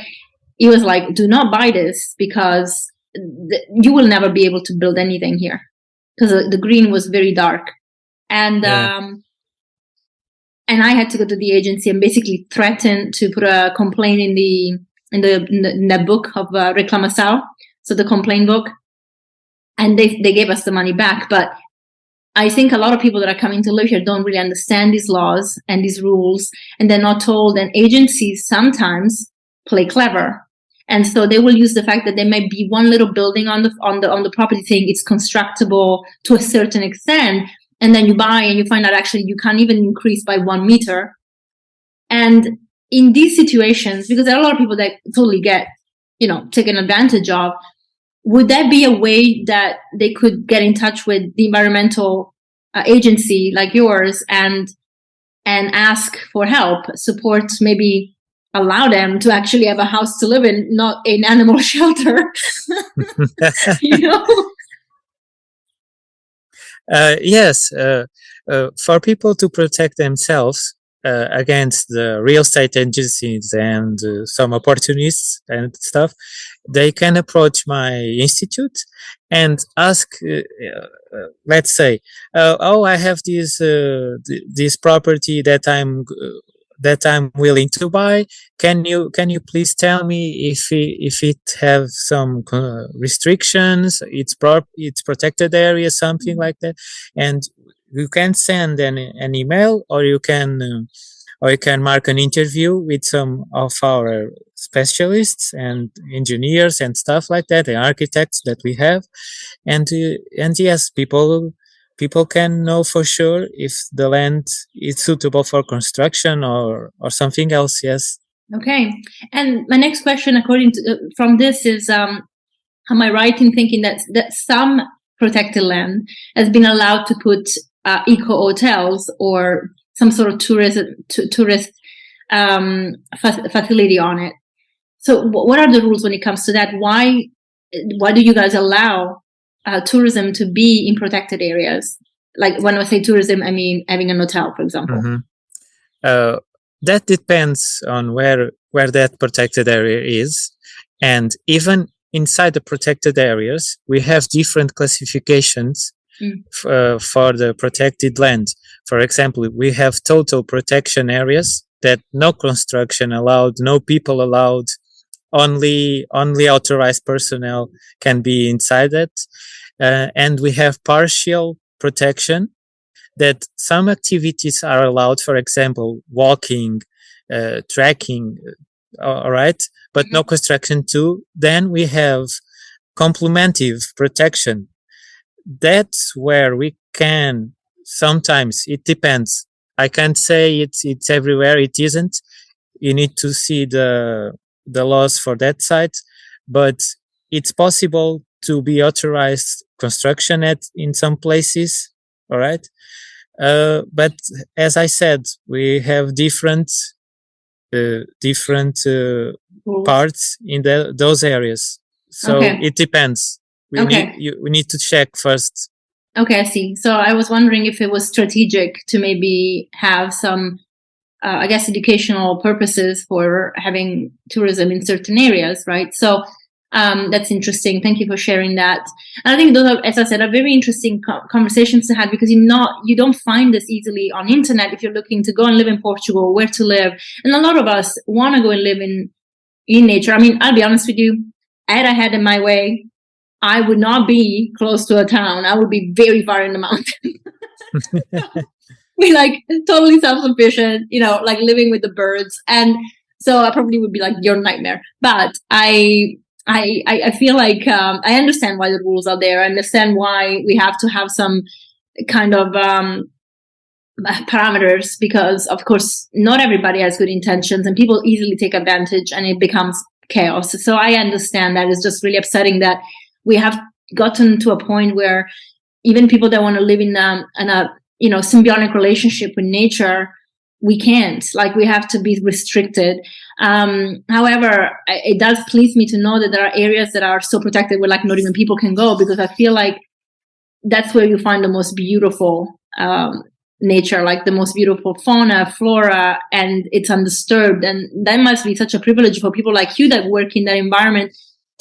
he was like, do not buy this, because you will never be able to build anything here, because the green was very dark. And and I had to go to the agency and basically threaten to put a complaint in the book of Reclamação, so the complaint book, and they gave us the money back. But I think a lot of people that are coming to live here don't really understand these laws and these rules, and they're not told. And agencies sometimes play clever, and so they will use the fact that there might be one little building on the property saying it's constructible to a certain extent, and then you buy and you find out actually you can't even increase by 1 meter. And in these situations, because there are a lot of people that totally get, taken advantage of, would that be a way that they could get in touch with the environmental agency like yours and ask for help, support, maybe allow them to actually have a house to live in, not an animal shelter? Yes, for people to protect themselves against the real estate agencies and some opportunists and stuff, they can approach my institute and ask, let's say, I have this property that I'm willing to buy. Can you please tell me if it have some restrictions? It's protected area, something like that, and you can send an email, or you can or you can mark an interview with some of our specialists and engineers and stuff like that, and architects that we have, and yes, people can know for sure if the land is suitable for construction or something else. Yes. Okay. And my next question, according to from this, is am I right in thinking that some protected land has been allowed to put eco hotels or some sort of tourist facility on it? So what are the rules when it comes to that? Why do you guys allow tourism to be in protected areas? Like when I say tourism, I mean having an hotel, for example. Mm-hmm. That depends on where that protected area is, and even inside the protected areas, we have different classifications for the protected land. For example, we have total protection areas that no construction allowed, no people allowed, only authorized personnel can be inside it. And we have partial protection, that some activities are allowed, for example, walking, trekking, all right, but no construction too. Then we have complementive protection. That's where we can, sometimes it depends. I can't say it's everywhere. It isn't. You need to see the laws for that site, but it's possible to be authorized construction in some places. All right. But as I said, we have different parts in those areas. So it depends. We need to check first. Okay, I see. So I was wondering if it was strategic to maybe have some, I guess, educational purposes for having tourism in certain areas, right? So that's interesting. Thank you for sharing that. And I think those are, as I said, are very interesting conversations to have, because you don't find this easily on internet if you're looking to go and live in Portugal, where to live. And a lot of us want to go and live in nature. I mean, I'll be honest with you, had I had it my way, I would not be close to a town. I would be very far in the mountain. Be like totally self-sufficient, like living with the birds. And so I probably would be like your nightmare. But I feel like I understand why the rules are there. I understand why we have to have some kind of parameters, because of course not everybody has good intentions and people easily take advantage and it becomes chaos. So I understand that. It's just really upsetting that we have gotten to a point where even people that want to live in a symbiotic relationship with nature, we can't. Like, we have to be restricted. However, it does please me to know that there are areas that are so protected where like not even people can go, because I feel like that's where you find the most beautiful nature, like the most beautiful fauna, flora, and it's undisturbed. And that must be such a privilege for people like you that work in that environment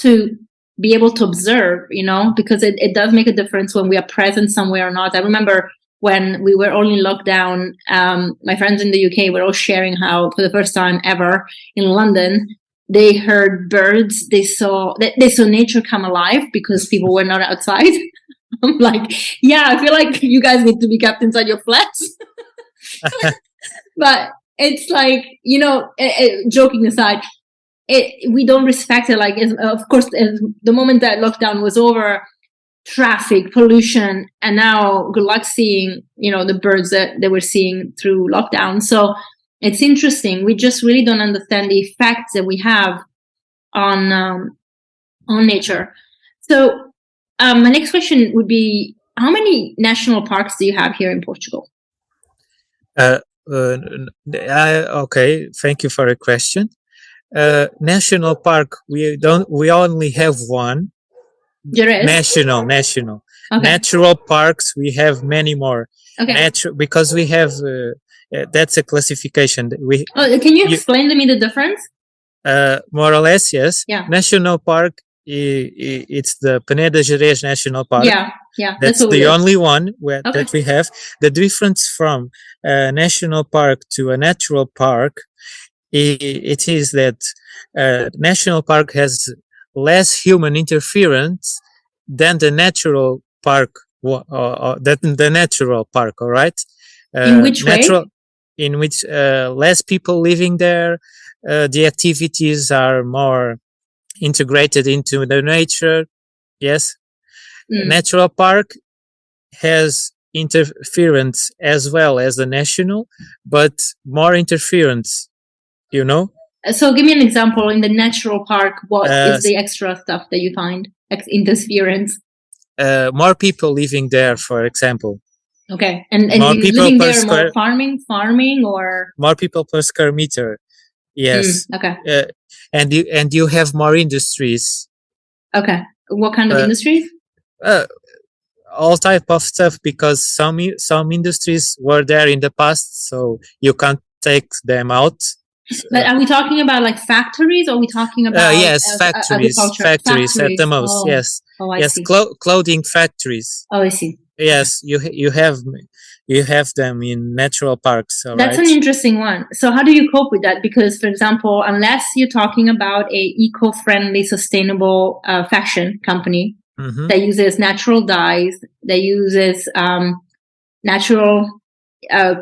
to be able to observe, because it does make a difference when we are present somewhere or not. I remember when we were all in lockdown, my friends in the UK were all sharing how for the first time ever in London, they heard birds, they saw nature come alive because people were not outside. I'm like, yeah, I feel like you guys need to be kept inside your flats. But it's like, joking aside, we don't respect it. Like, of course, the moment that lockdown was over, traffic, pollution, and now good luck seeing, the birds that they were seeing through lockdown. So it's interesting. We just really don't understand the effects that we have on nature. So my next question would be, how many national parks do you have here in Portugal? Okay, thank you for the question. National park, we only have one. National. Okay. Natural parks, we have many more. Okay. Because we have that's a classification. Can you explain to me the difference? More or less, yes. Yeah. National park, it's the Peneda Gerês National Park. Yeah. That's the only one that we have. The difference from a national park to a natural park, it is that national park has less human interference than the natural park, all right? In which way? in which less people living there. The activities are more integrated into the nature. Yes, natural park has interference as well as the national, but more interference. You know. So give me an example in the natural park. What is the extra stuff that you find? Interference. More people living there, for example. Okay, and more people living per there, square, more farming, or more people per square meter. Yes. Okay. And you have more industries. Okay. What kind of industries? All type of stuff, because some industries were there in the past, so you can't take them out. But are we talking about like factories, or are we talking about yes, factories at the most. Oh. Yes. Oh, I yes, see. Clothing factories. Oh, I see. Yes, you have them in natural parks. That's an interesting one. So how do you cope with that? Because, for example, unless you're talking about a eco-friendly, sustainable fashion company that uses natural dyes, that uses natural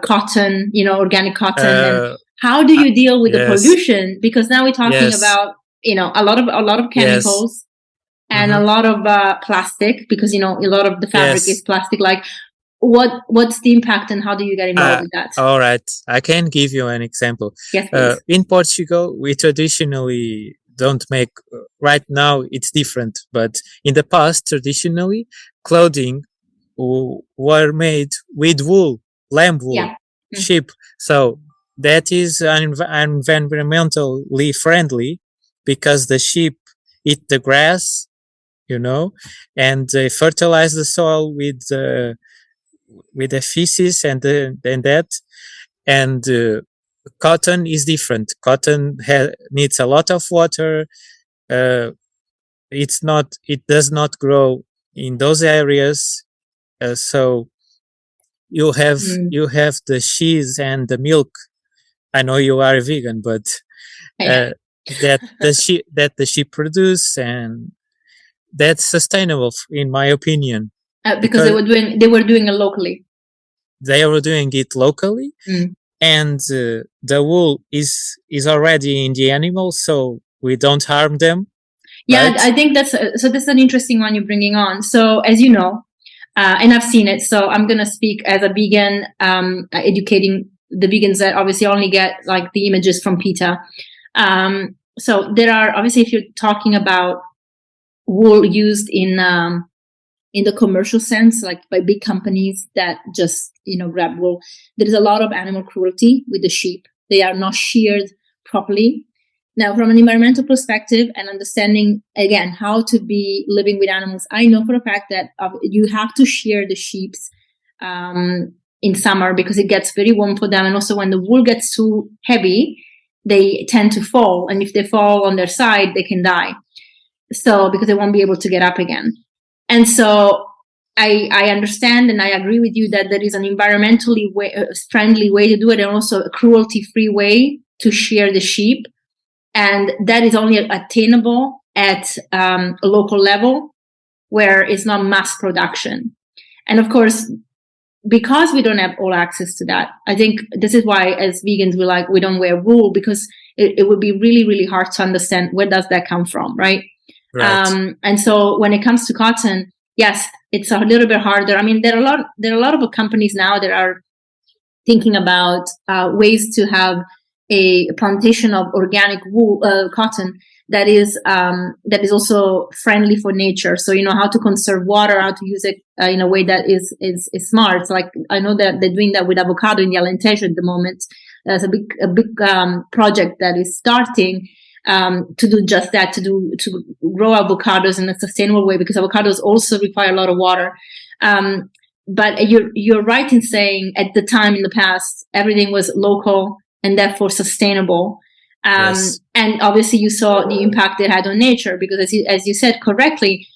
cotton, organic cotton, and how do you deal with the pollution? Because now we're talking about a lot of chemicals and a lot of plastic, because a lot of the fabric is plastic. Like, what's the impact, and how do you get involved with that? All right, I can give you an example. Yes, please. In Portugal, we traditionally don't make. Right now, it's different, but in the past, traditionally, clothing were made with wool, lamb wool, sheep. So that is environmentally friendly, because the sheep eat the grass, and they fertilize the soil with the feces and that. And cotton is different. Cotton needs a lot of water. It does not grow in those areas. So you have the cheese and the milk. I know you are a vegan, but that the sheep produce, and that's sustainable, in my opinion. Because they were doing it locally. They were doing it locally, and the wool is already in the animals, so we don't harm them. Yeah, right? I think that's an interesting one you're bringing on. So, as you know, and I've seen it, so I'm gonna speak as a vegan, educating the vegans that obviously only get like the images from PETA. So there are, obviously, if you're talking about wool used in the commercial sense, like by big companies that just grab wool, there is a lot of animal cruelty with the sheep. They are not sheared properly. Now, from an environmental perspective and understanding, again, how to be living with animals, I know for a fact that you have to shear the sheep in summer, because it gets very warm for them. And also when the wool gets too heavy, they tend to fall. And if they fall on their side, they can die. So, because they won't be able to get up again. And so I understand, and I agree with you that there is an environmentally friendly way to do it, and also a cruelty-free way to shear the sheep. And that is only attainable at a local level, where it's not mass production. And of course, because we don't have all access to that, I think this is why as vegans we don't wear wool, because it would be really, really hard to understand where does that come from, right? Right. And so when it comes to cotton, yes, it's a little bit harder. I mean, there are a lot of companies now that are thinking about ways to have a plantation of organic wool, cotton that is also friendly for nature. So how to conserve water, how to use it in a way that is smart. So, like, I know that they're doing that with avocado in the Alentejo at the moment. There's a big project that is starting to do just that, to grow avocados in a sustainable way, because avocados also require a lot of water. But you're right in saying at the time in the past, everything was local and therefore sustainable. Yes. And obviously you saw the impact it had on nature, because as you said correctly,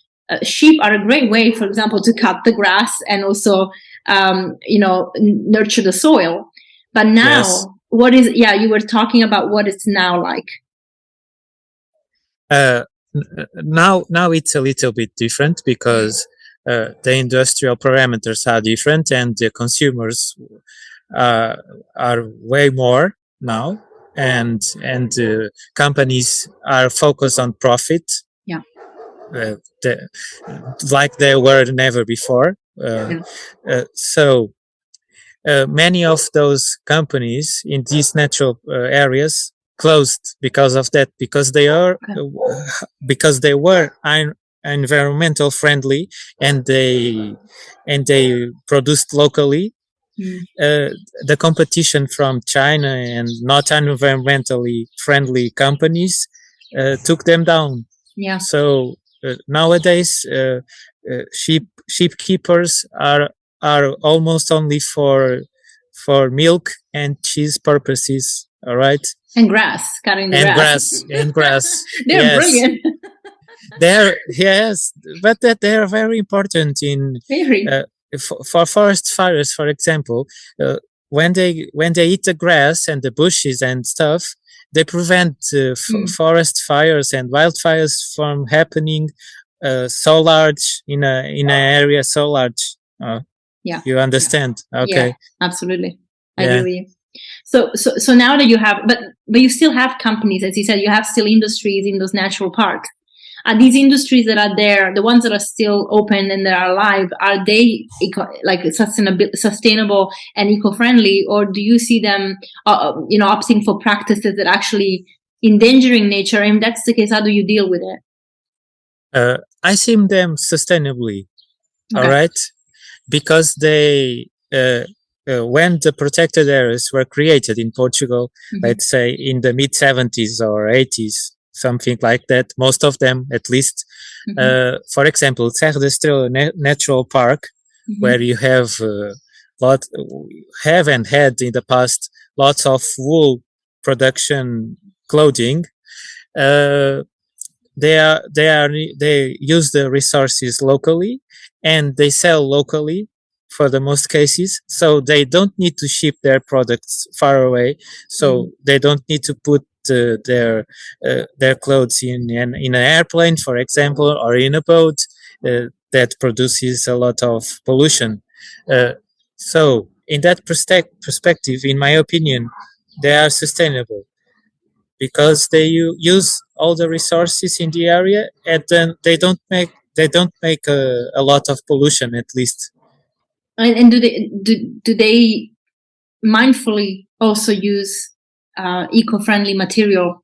sheep are a great way, for example, to cut the grass and also, nurture the soil. But now, you were talking about what it's now like. Now it's a little bit different, because the industrial parameters are different, and the consumers are way more now, and companies are focused on profit. Yeah. Like they were never before. So many of those companies in these natural areas closed because of that, because they are because they were environmental friendly, and they produced locally. The competition from China and not environmentally friendly companies took them down. Yeah. So nowadays, sheep keepers are almost only for milk and cheese purposes. All right. And grass, cutting the grass. And grass. They're Yes. brilliant. But that they are very important in for forest fires, for example. When they eat the grass and the bushes and stuff, they prevent forest fires and wildfires from happening so large in an area so large. Yeah, you understand? Okay. Yeah, absolutely. I agree with you. So now that you have, but you still have companies, as you said, you have still industries in those natural parks. Are these industries that are there, the ones that are still open and that are alive, are they sustainable and eco-friendly, or do you see them, opting for practices that actually endangering nature? And if that's the case, how do you deal with it? I see them sustainably. Okay. All right, because they. When the protected areas were created in Portugal, let's say in the mid 70s or 80s, something like that, most of them at least. For example, Serra da Estrela Natural Park, where you have and had in the past lots of wool production clothing. They use the resources locally, and they sell locally for the most cases, so they don't need to ship their products far away, so they don't need to put their clothes in an airplane, for example, or in a boat that produces a lot of pollution. So in that perspective, in my opinion, they are sustainable because they use all the resources in the area, and then they don't make a lot of pollution, at least. And do they mindfully also use eco-friendly material?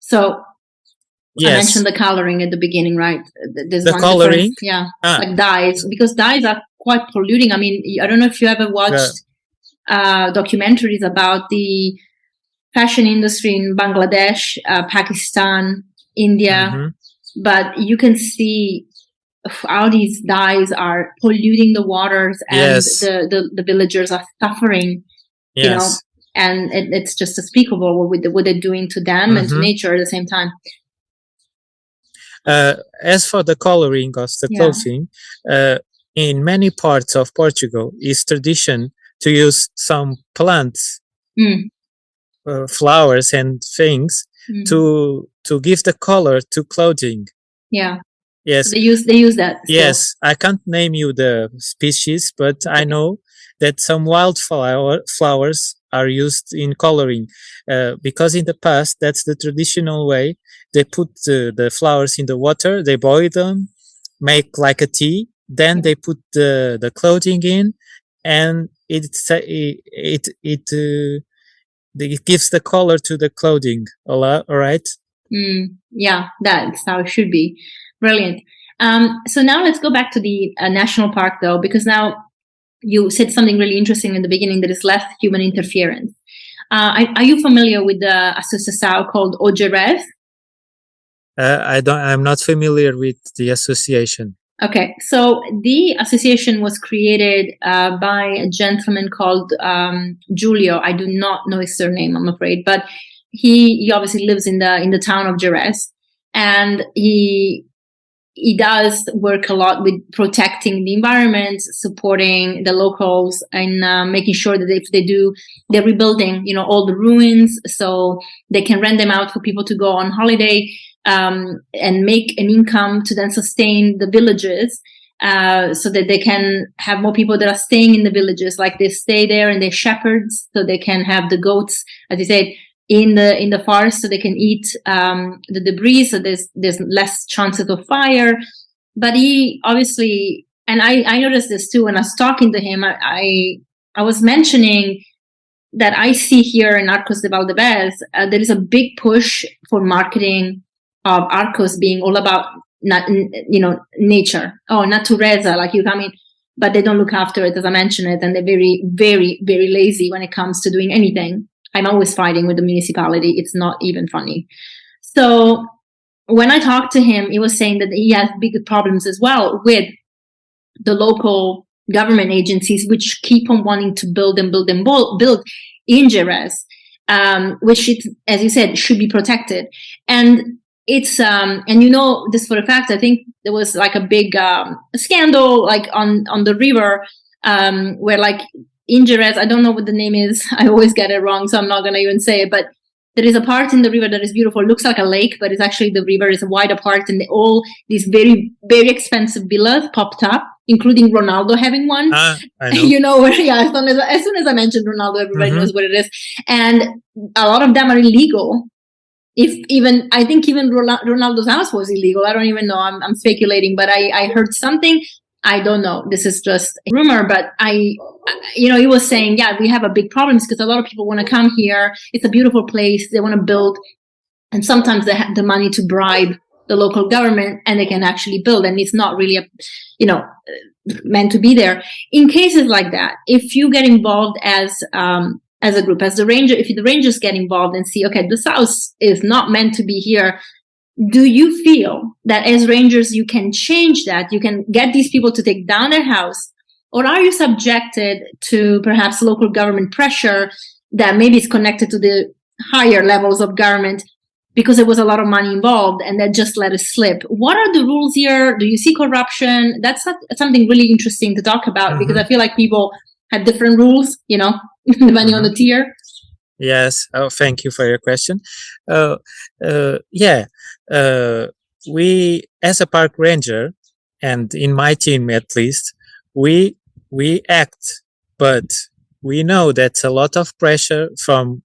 So I mentioned the coloring at the beginning, right? There's the coloring, like dyes, because dyes are quite polluting. I mean, I don't know if you ever watched documentaries about the fashion industry in Bangladesh, Pakistan, India, but you can see how these dyes are polluting the waters, and the villagers are suffering, and it's just unspeakable what they're doing to them and to nature at the same time. As for the coloring of the clothing, in many parts of Portugal, it's tradition to use some plants, flowers and things to give the color to clothing. Yeah. Yes. So they use that. Yes. I can't name you the species, but I know that some flowers are used in coloring, because in the past, that's the traditional way. They put the flowers in the water, they boil them, make like a tea, then they put the clothing in, and it gives the color to the clothing. All right? Yeah, that's how it should be. Brilliant. So now let's go back to the national park, though, because now you said something really interesting in the beginning, that is less human interference. Are you familiar with the associação called OGERES? I'm not familiar with the association. Okay, so the association was created by a gentleman called Julio. I do not know his surname, I'm afraid, but he obviously lives in the town of Jerez, and he does work a lot with protecting the environment, supporting the locals, and making sure that if they're rebuilding, all the ruins, so they can rent them out for people to go on holiday, and make an income to then sustain the villages. so that they can have more people that are staying in the villages, like they stay there and they're shepherds, so they can have the goats, as you said, in the forest, so they can eat the debris, so there's less chances of fire. But he obviously, and I noticed this too when I was talking to him, I was mentioning that I see here in Arcos de Valdebez, there is a big push for marketing of Arcos being all about, nature. Oh, natureza, like you come in, but they don't look after it, as I mentioned it, and they're very, very, very lazy when it comes to doing anything. I'm always fighting with the municipality. It's not even funny. So when I talked to him, he was saying that he has big problems as well with the local government agencies, which keep on wanting to build in Jerez, which, as you said, should be protected. And it's and this for a fact. I think there was like a big scandal, like on the river, where like in Jerez, I don't know what the name is. I always get it wrong, so I'm not going to even say it. But there is a part in the river that is beautiful. It looks like a lake, but it's actually the river is wide apart, and all these very, very expensive villas popped up, including Ronaldo having one. I know. Where as soon as I mentioned Ronaldo, everybody knows what it is, and a lot of them are illegal. I think even Ronaldo's house was illegal. I don't even know. I'm speculating, but I heard something. I don't know. This is just a rumor, but he was saying, yeah, we have a big problem because a lot of people want to come here. It's a beautiful place. They want to build. And sometimes they have the money to bribe the local government and they can actually build. And it's not really, meant to be there. In cases like that, if you get involved as a group, as the ranger, if the rangers get involved and see, okay, this house is not meant to be here, do you feel that as rangers you can change that? You can get these people to take down their house? Or are you subjected to perhaps local government pressure that maybe is connected to the higher levels of government because there was a lot of money involved and that just let it slip? What are the rules here? Do you see corruption? That's something really interesting to talk about because I feel like people have different rules, depending on the tier. Yes. Oh, thank you for your question. We, as a park ranger, and in my team at least, we act, but we know that's a lot of pressure from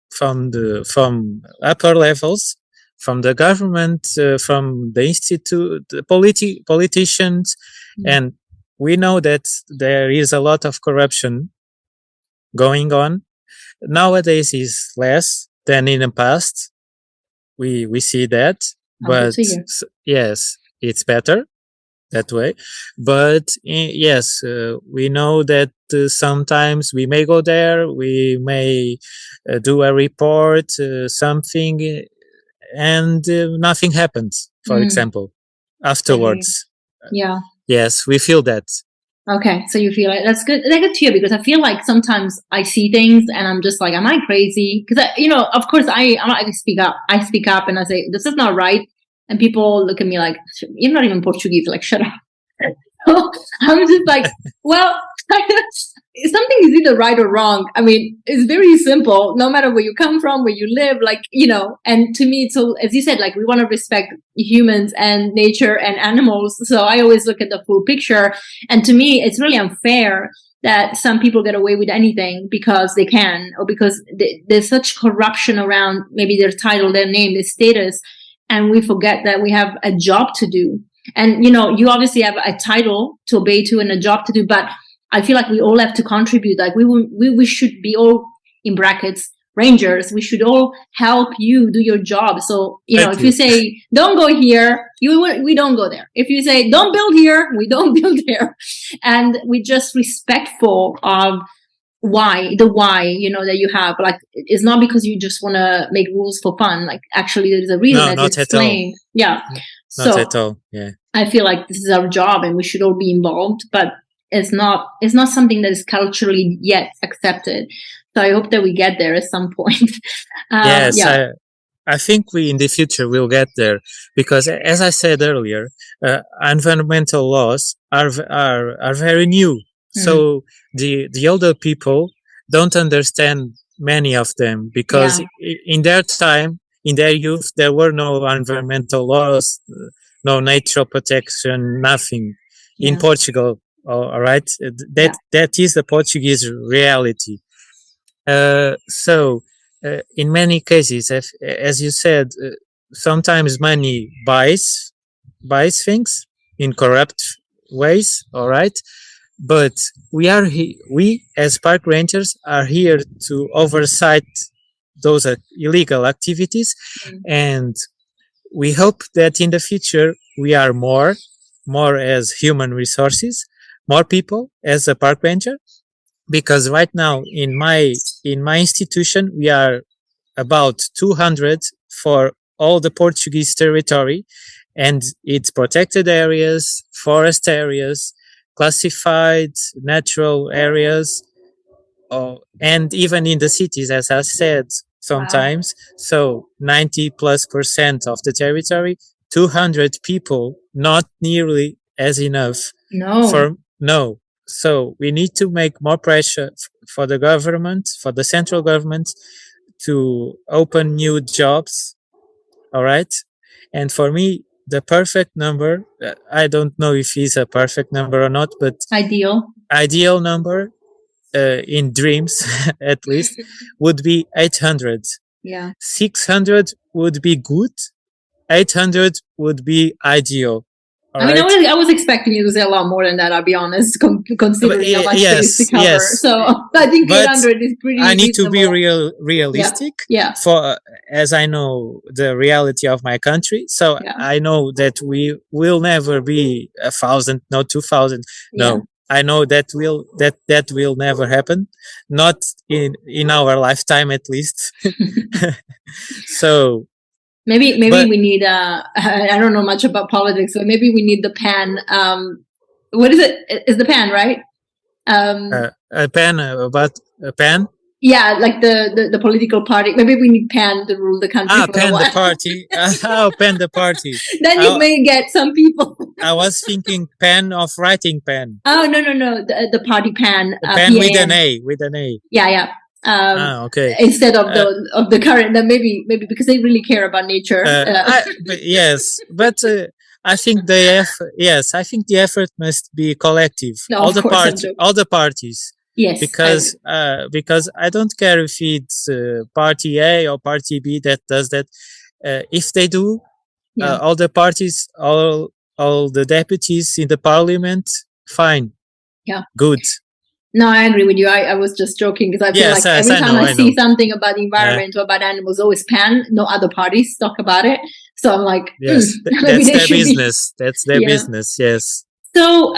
upper levels, from the government, from the institute, the politicians, and we know that there is a lot of corruption going on. Nowadays is less than in the past. We see that, but yes, it's better that way. But yes, we know that sometimes we may go there, we may do a report, something, and nothing happens, for example, afterwards. Yeah. Yes, we feel that. Okay, so you feel like that's good. That's good to hear because I feel like sometimes I see things and I'm just like, am I crazy? Because of course I speak up. I speak up and I say this is not right, and people look at me like you're not even Portuguese. Like shut up. I'm just like, well, something is either right or wrong. I mean, it's very simple. No matter where you come from, where you live, and to me, it's all, as you said, like we want to respect humans and nature and animals. So I always look at the full picture. And to me, it's really unfair that some people get away with anything because they can, or because there's such corruption around maybe their title, their name, their status. And we forget that we have a job to do. And, you obviously have a title to obey to and a job to do, but I feel like we all have to contribute. Like we should be all, in brackets, rangers. We should all help you do your job. So, if you say, don't go here, we don't go there. If you say, don't build here, we don't build there. And we just respectful of why, that you have. Like, it's not because you just want to make rules for fun. Like, actually, there's a reason that you explained. Yeah. Not at all. Yeah. I feel like this is our job and we should all be involved, but it's not something that is culturally yet accepted. So I hope that we get there at some point. Yes, yeah. I think we in the future will get there because, as I said earlier, environmental laws are very new. So the older people don't understand many of them because in their time, in their youth, there were no environmental laws, no natural protection, nothing. in Portugal. All right, that is the Portuguese reality. So in many cases, as you said, sometimes money buys things in corrupt ways. All right, but we as park rangers are here to oversight those illegal activities, and we hope that in the future we are more as human resources, more people as a park ranger, because right now in my institution we are about 200 for all the Portuguese territory, and it's protected areas, forest areas, classified natural areas, and even in the cities, as I said, sometimes. Wow. So 90+% of the territory, 200 people, not nearly as enough. No. So we need to make more pressure for the government, for the central government, to open new jobs. All right. And for me, the perfect number, I don't know if it's a perfect number or not, but ideal number, in dreams at least, would be 800. 600 would be good. 800 would be ideal. I was expecting you to say a lot more than that, I'll be honest, considering how much space to cover. Yes. So I think 800 is pretty I need reasonable. to be realistic. For as I know the reality of my country. So I know that we will never be 1,000, no 2,000. No. I know that will never happen. Not in our lifetime, at least. So Maybe we need I don't know much about politics, but maybe we need the PAN. What is it? Is the PAN, right? A PAN, about a PAN? Yeah, like the political party. Maybe we need PAN to rule the country for PAN a while. the party. PAN the party. Then you may get some people. I was thinking pen of writing pen. Oh, no. The party PAN. The pen with an A. With an A. Yeah. Okay. Instead of the current, then maybe because they really care about nature. Yes, but I think the effort must be collective. No, all the parties. Yes. Because I don't care if it's party A or party B that does that. If they do, all the parties, all the deputies in the parliament, fine. Yeah. Good. No, I agree with you. I was just joking because I feel like every time I see something about the environment or about animals, always PAN. No other parties talk about it. So I'm like, yes, that's their business. That's their business. Yes. So,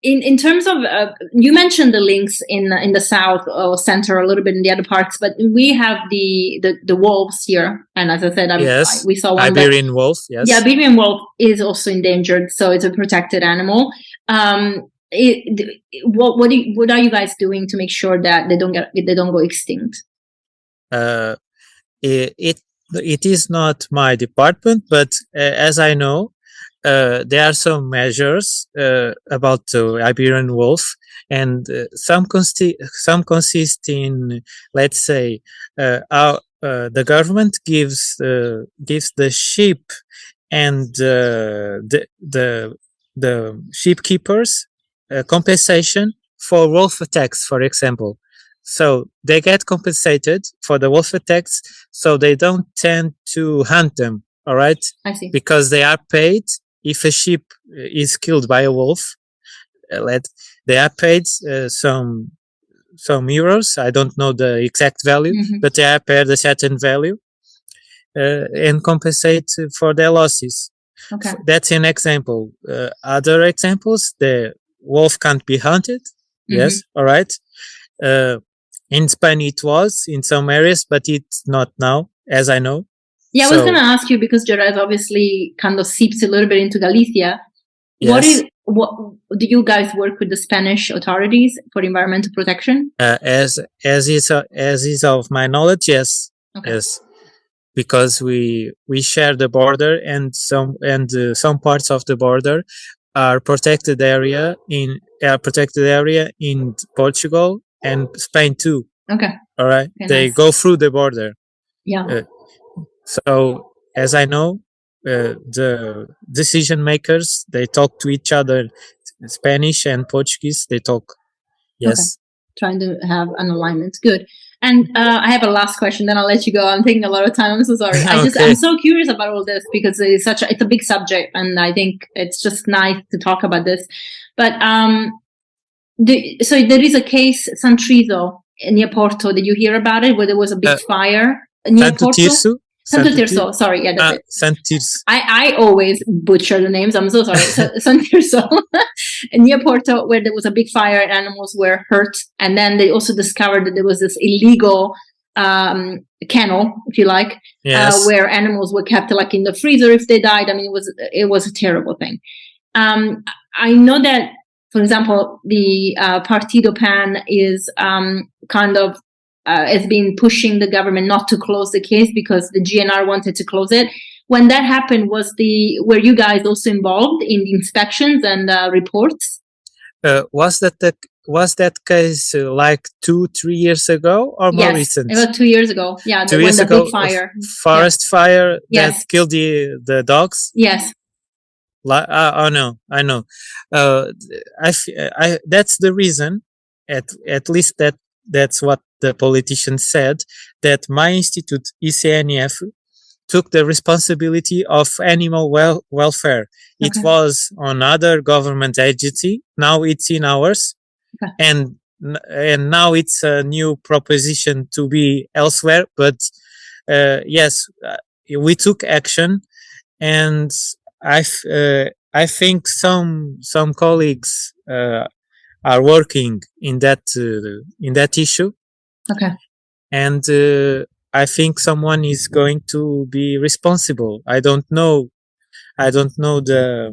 in terms of, you mentioned the lynx in the south or center, a little bit in the other parks, but we have the wolves here, and as I said, we saw one. Iberian wolf. Yes. Yeah, Iberian wolf is also endangered, so it's a protected animal. What are you guys doing to make sure that they don't go extinct? It is not my department, but as I know, there are some measures about the Iberian wolf, and some consist in, let's say, the government gives the sheep and the sheep keepers compensation for wolf attacks, for example. So they get compensated for the wolf attacks, so they don't tend to hunt them. All right, I see. Because they are paid. If a sheep is killed by a wolf, they are paid some euros. I don't know the exact value, but they are paid a certain value and compensate for their losses. Okay, that's an example. Other examples: the wolf can't be hunted. Yes, all right. In Spain, it was in some areas, but it's not now, as I know. Yeah, I was going to ask you because Jerez obviously kind of seeps a little bit into Galicia. Yes. What do you guys work with the Spanish authorities for environmental protection? As is of my knowledge, yes. Okay. Yes, because we share the border, and some parts of the border are protected area in Portugal and Spain too. Okay. All right. Okay, they go through the border. Yeah. So as I know, the decision makers, they talk to each other Spanish and Portuguese. They talk. Yes. Okay. Trying to have an alignment. Good. And I have a last question, then I'll let you go. I'm taking a lot of time. I'm so sorry. Okay. I'm so curious about all this because it's a big subject, and I think it's just nice to talk about this. But so there is a case, San Triso, near Porto. Did you hear about it? Where there was a big fire near Santo Porto? Tirso? Santo Tirso. Sorry, yeah, that's it. Santo Tirso. I always butcher the names. I'm so sorry. Santo Tirso, near Porto, where there was a big fire and animals were hurt. And then they also discovered that there was this illegal kennel, if you like, Yes. where animals were kept like in the freezer if they died. I mean, it was a terrible thing. I know that, for example, the Partido PAN is kind of has been pushing the government not to close the case because the GNR wanted to close it. When that happened, were you guys also involved in the inspections and reports? Was that case like 2-3 years ago or more recent? Yes, about 2 years ago. Yeah, 2 years ago, big fire, forest fire Yes. that killed the dogs. Yes. I know. That's the reason. At least that's what the politicians said, that my institute, ICNF, took the responsibility of animal welfare. Okay. It was on other government agency. Now it's in ours. Okay. And now it's a new proposition to be elsewhere. But yes, we took action, and I think some colleagues are working in that issue. Okay. And I think someone is going to be responsible. I don't know the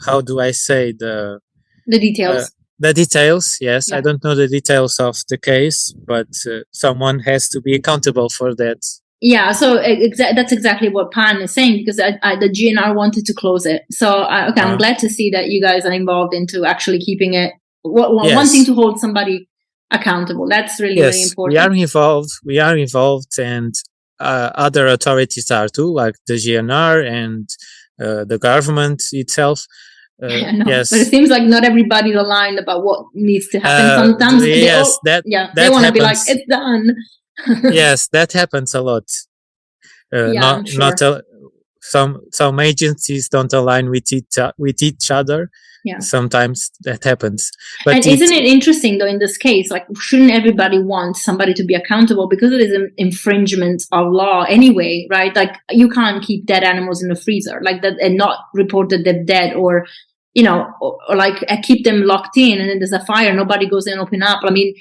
how do I say the details. The details, yes. Yeah. I don't know the details of the case, but someone has to be accountable for that. Yeah, so that's exactly what PAN is saying, because the GNR wanted to close it. So I'm glad to see that you guys are involved into actually keeping it, Yes. wanting to hold somebody accountable. That's really, Yes, really important. we are involved, and other authorities are too, like the GNR and the government itself. Yes, but it seems like not everybody's aligned about what needs to happen. Sometimes yes, they want to be like, it's done. Yes, that happens a lot. I'm sure. Some agencies don't align with each other. Yeah, sometimes that happens. But and isn't it interesting though? In this case, like, shouldn't everybody want somebody to be accountable, because it is an infringement of law anyway, right? Like, you can't keep dead animals in the freezer like that and not report that they're dead, or or like keep them locked in, and then there's a fire, nobody goes in and open up. I mean,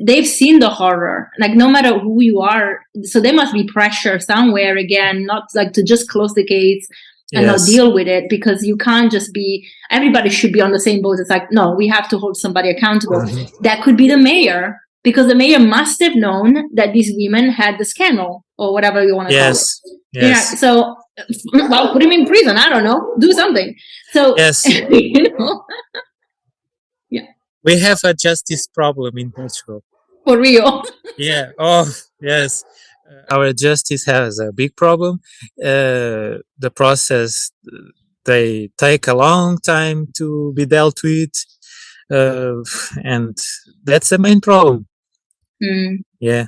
they've seen the horror, like, no matter who you are. So there must be pressure somewhere, again, not like to just close the case and not deal with it, because you can't just be, everybody should be on the same boat. It's like, no, we have to hold somebody accountable. Mm-hmm. That could be the mayor, because the mayor must have known that these women had the scandal, or whatever you want to call it. Yes. Yeah, so, well, put him in prison, I don't know, do something. So, yes. Yeah. We have a justice problem in Portugal. For real. Yeah. Oh, yes. Our justice has a big problem. The process, they take a long time to be dealt with, and that's the main problem. Yeah.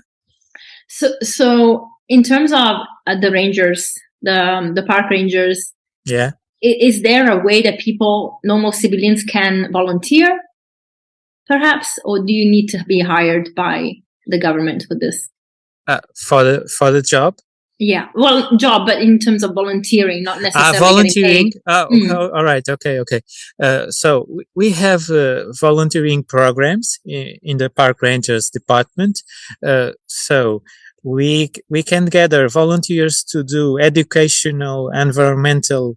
So in terms of the rangers, the park rangers, yeah, is there a way that normal civilians, can volunteer, perhaps, or do you need to be hired by the government for this? For the job? Yeah, well, job, but in terms of volunteering, not necessarily volunteering. getting paid. All right. Okay. So we have volunteering programs in the park rangers department. So we can gather volunteers to do educational, environmental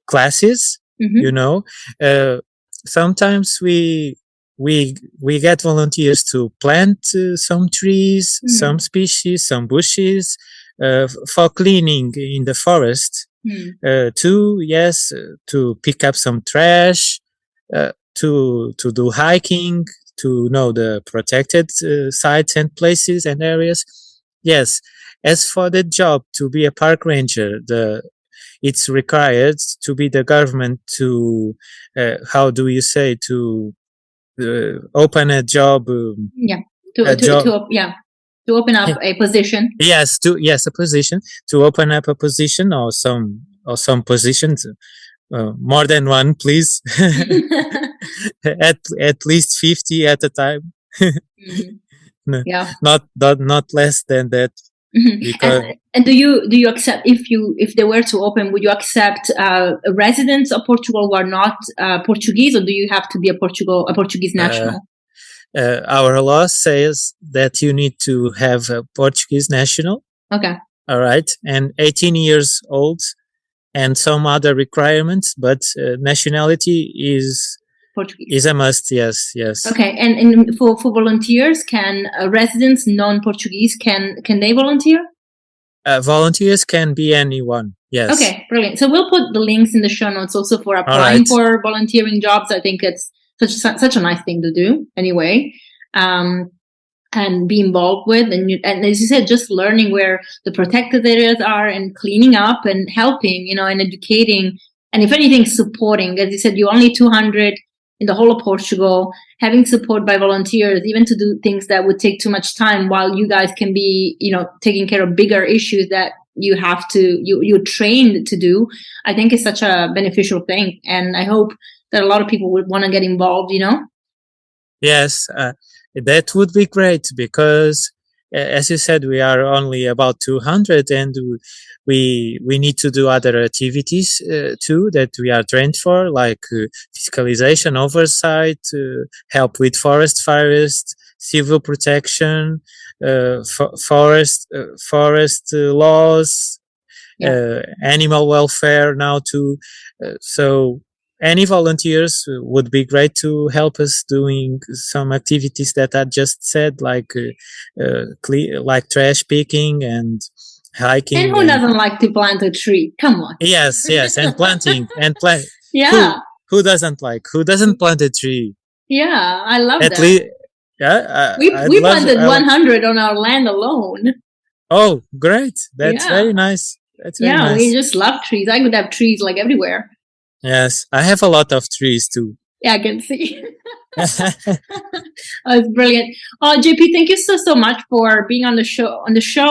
classes. Mm-hmm. Sometimes we get volunteers to plant some trees, some species, some bushes, for cleaning in the forest, to pick up some trash, to do hiking, to know the protected sites and places and areas. Yes. As for the job to be a park ranger, it's required to be the government to, how do you say, to open a job. To open up a position. Yes, a position, to open up a position or some positions, more than one, please. at least 50 at a time. No, Yeah. not less than that. Because and do you accept, if they were to open, would you accept residents of Portugal who are not Portuguese, or do you have to be a Portuguese national? Our law says that you need to have a Portuguese national. Okay. All right, and 18 years old, and some other requirements, but nationality is Portuguese. a must. Yes. Okay, and for volunteers, can residents non-Portuguese can they volunteer? Volunteers can be anyone. Yes. Okay, brilliant. So we'll put the links in the show notes also for applying for volunteering jobs. I think it's such a nice thing to do anyway, and be involved with. And as you said, just learning where the protected areas are and cleaning up and helping, and educating. And if anything, supporting. As you said, you're only 200 in the whole of Portugal, having support by volunteers, even to do things that would take too much time, while you guys can be, taking care of bigger issues that you have to, you're trained to do. I think it's such a beneficial thing. And I hope that a lot of people would want to get involved, Yes, that would be great, because as you said, we are only about 200, and we need to do other activities too that we are trained for, like fiscalization, oversight, help with forest fires, civil protection, forest laws, animal welfare now too. So any volunteers would be great to help us doing some activities that I just said, like trash picking and hiking. And who doesn't like to plant a tree? Come on. Yes, and planting and plant. Yeah. Who doesn't plant a tree? Yeah, I love that. We planted 100 on our land alone. Oh, great! That's very nice. That's very nice. We just love trees. I could have trees like everywhere. Yes, I have a lot of trees too. Yeah, I can see. It's brilliant. JP, thank you so much for being on the show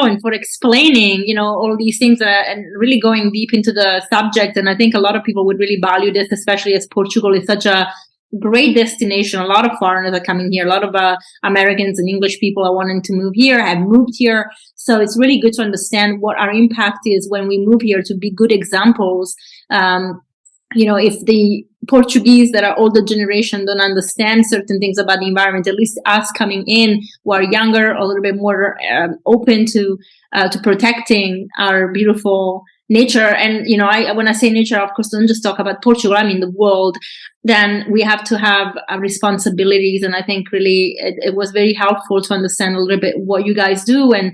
and for explaining, all these things and really going deep into the subject. And I think a lot of people would really value this, especially as Portugal is such a great destination. A lot of foreigners are coming here. A lot of Americans and English people are wanting to move here, have moved here. So it's really good to understand what our impact is when we move here, to be good examples. If the Portuguese that are older generation don't understand certain things about the environment, at least us coming in who are younger, a little bit more open to protecting our beautiful nature. And, when I say nature, of course, don't just talk about Portugal, I mean the world. Then we have to have responsibilities. And I think really it was very helpful to understand a little bit what you guys do and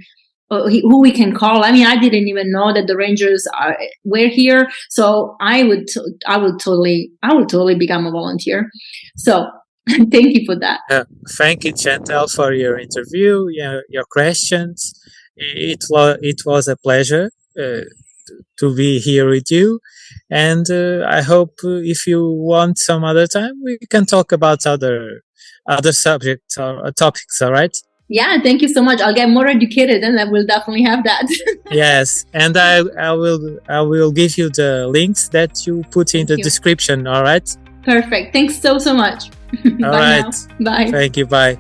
who we can call. I mean, I didn't even know that the rangers were here, so I would totally become a volunteer. So thank you for that. Thank you, Chantal, for your interview, your questions. It was a pleasure to be here with you, and I hope if you want some other time, we can talk about other subjects or topics. All right. Yeah, thank you so much. I'll get more educated, and I will definitely have that. Yes, and I will give you the links that you put in the description. All right. Perfect. Thanks so much. All right. Bye. Thank you. Bye.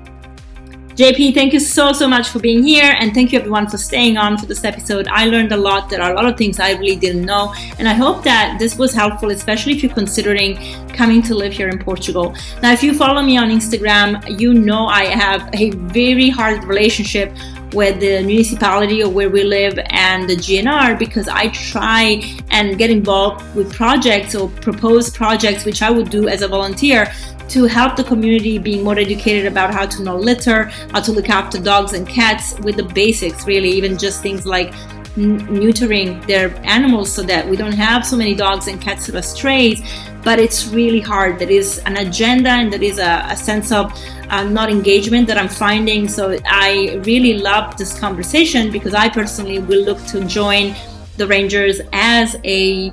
JP, thank you so much for being here, and thank you everyone for staying on for this episode. I learned a lot. There are a lot of things I really didn't know, and I hope that this was helpful, especially if you're considering coming to live here in Portugal. Now, if you follow me on Instagram, you know I have a very hard relationship with the municipality or where we live and the GNR, because I try and get involved with projects or propose projects, which I would do as a volunteer, to help the community be more educated about how to not litter, how to look after dogs and cats, with the basics, really, even just things like neutering their animals so that we don't have so many dogs and cats that are strays. But it's really hard. There is an agenda and there is a sense of not engagement that I'm finding. So I really love this conversation, because I personally will look to join the Rangers as a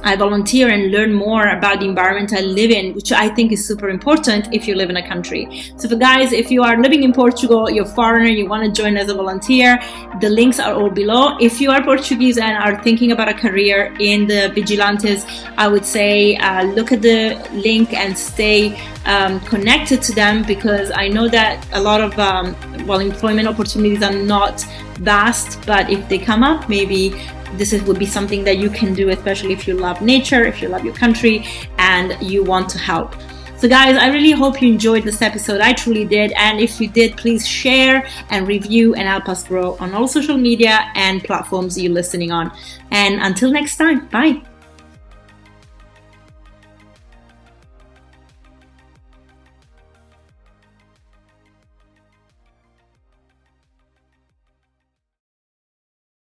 I volunteer and learn more about the environment I live in, which I think is super important if you live in a country. So for guys, if you are living in Portugal, you're a foreigner, you want to join as a volunteer, the links are all below. If you are Portuguese and are thinking about a career in the Vigilantes, I would say look at the link and stay connected to them, because I know that a lot of employment opportunities are not vast, but if they come up, maybe would be something that you can do, especially if you love nature, if you love your country, and you want to help. So guys, I really hope you enjoyed this episode. I truly did. And if you did, please share and review and help us grow on all social media and platforms you're listening on. And until next time, bye.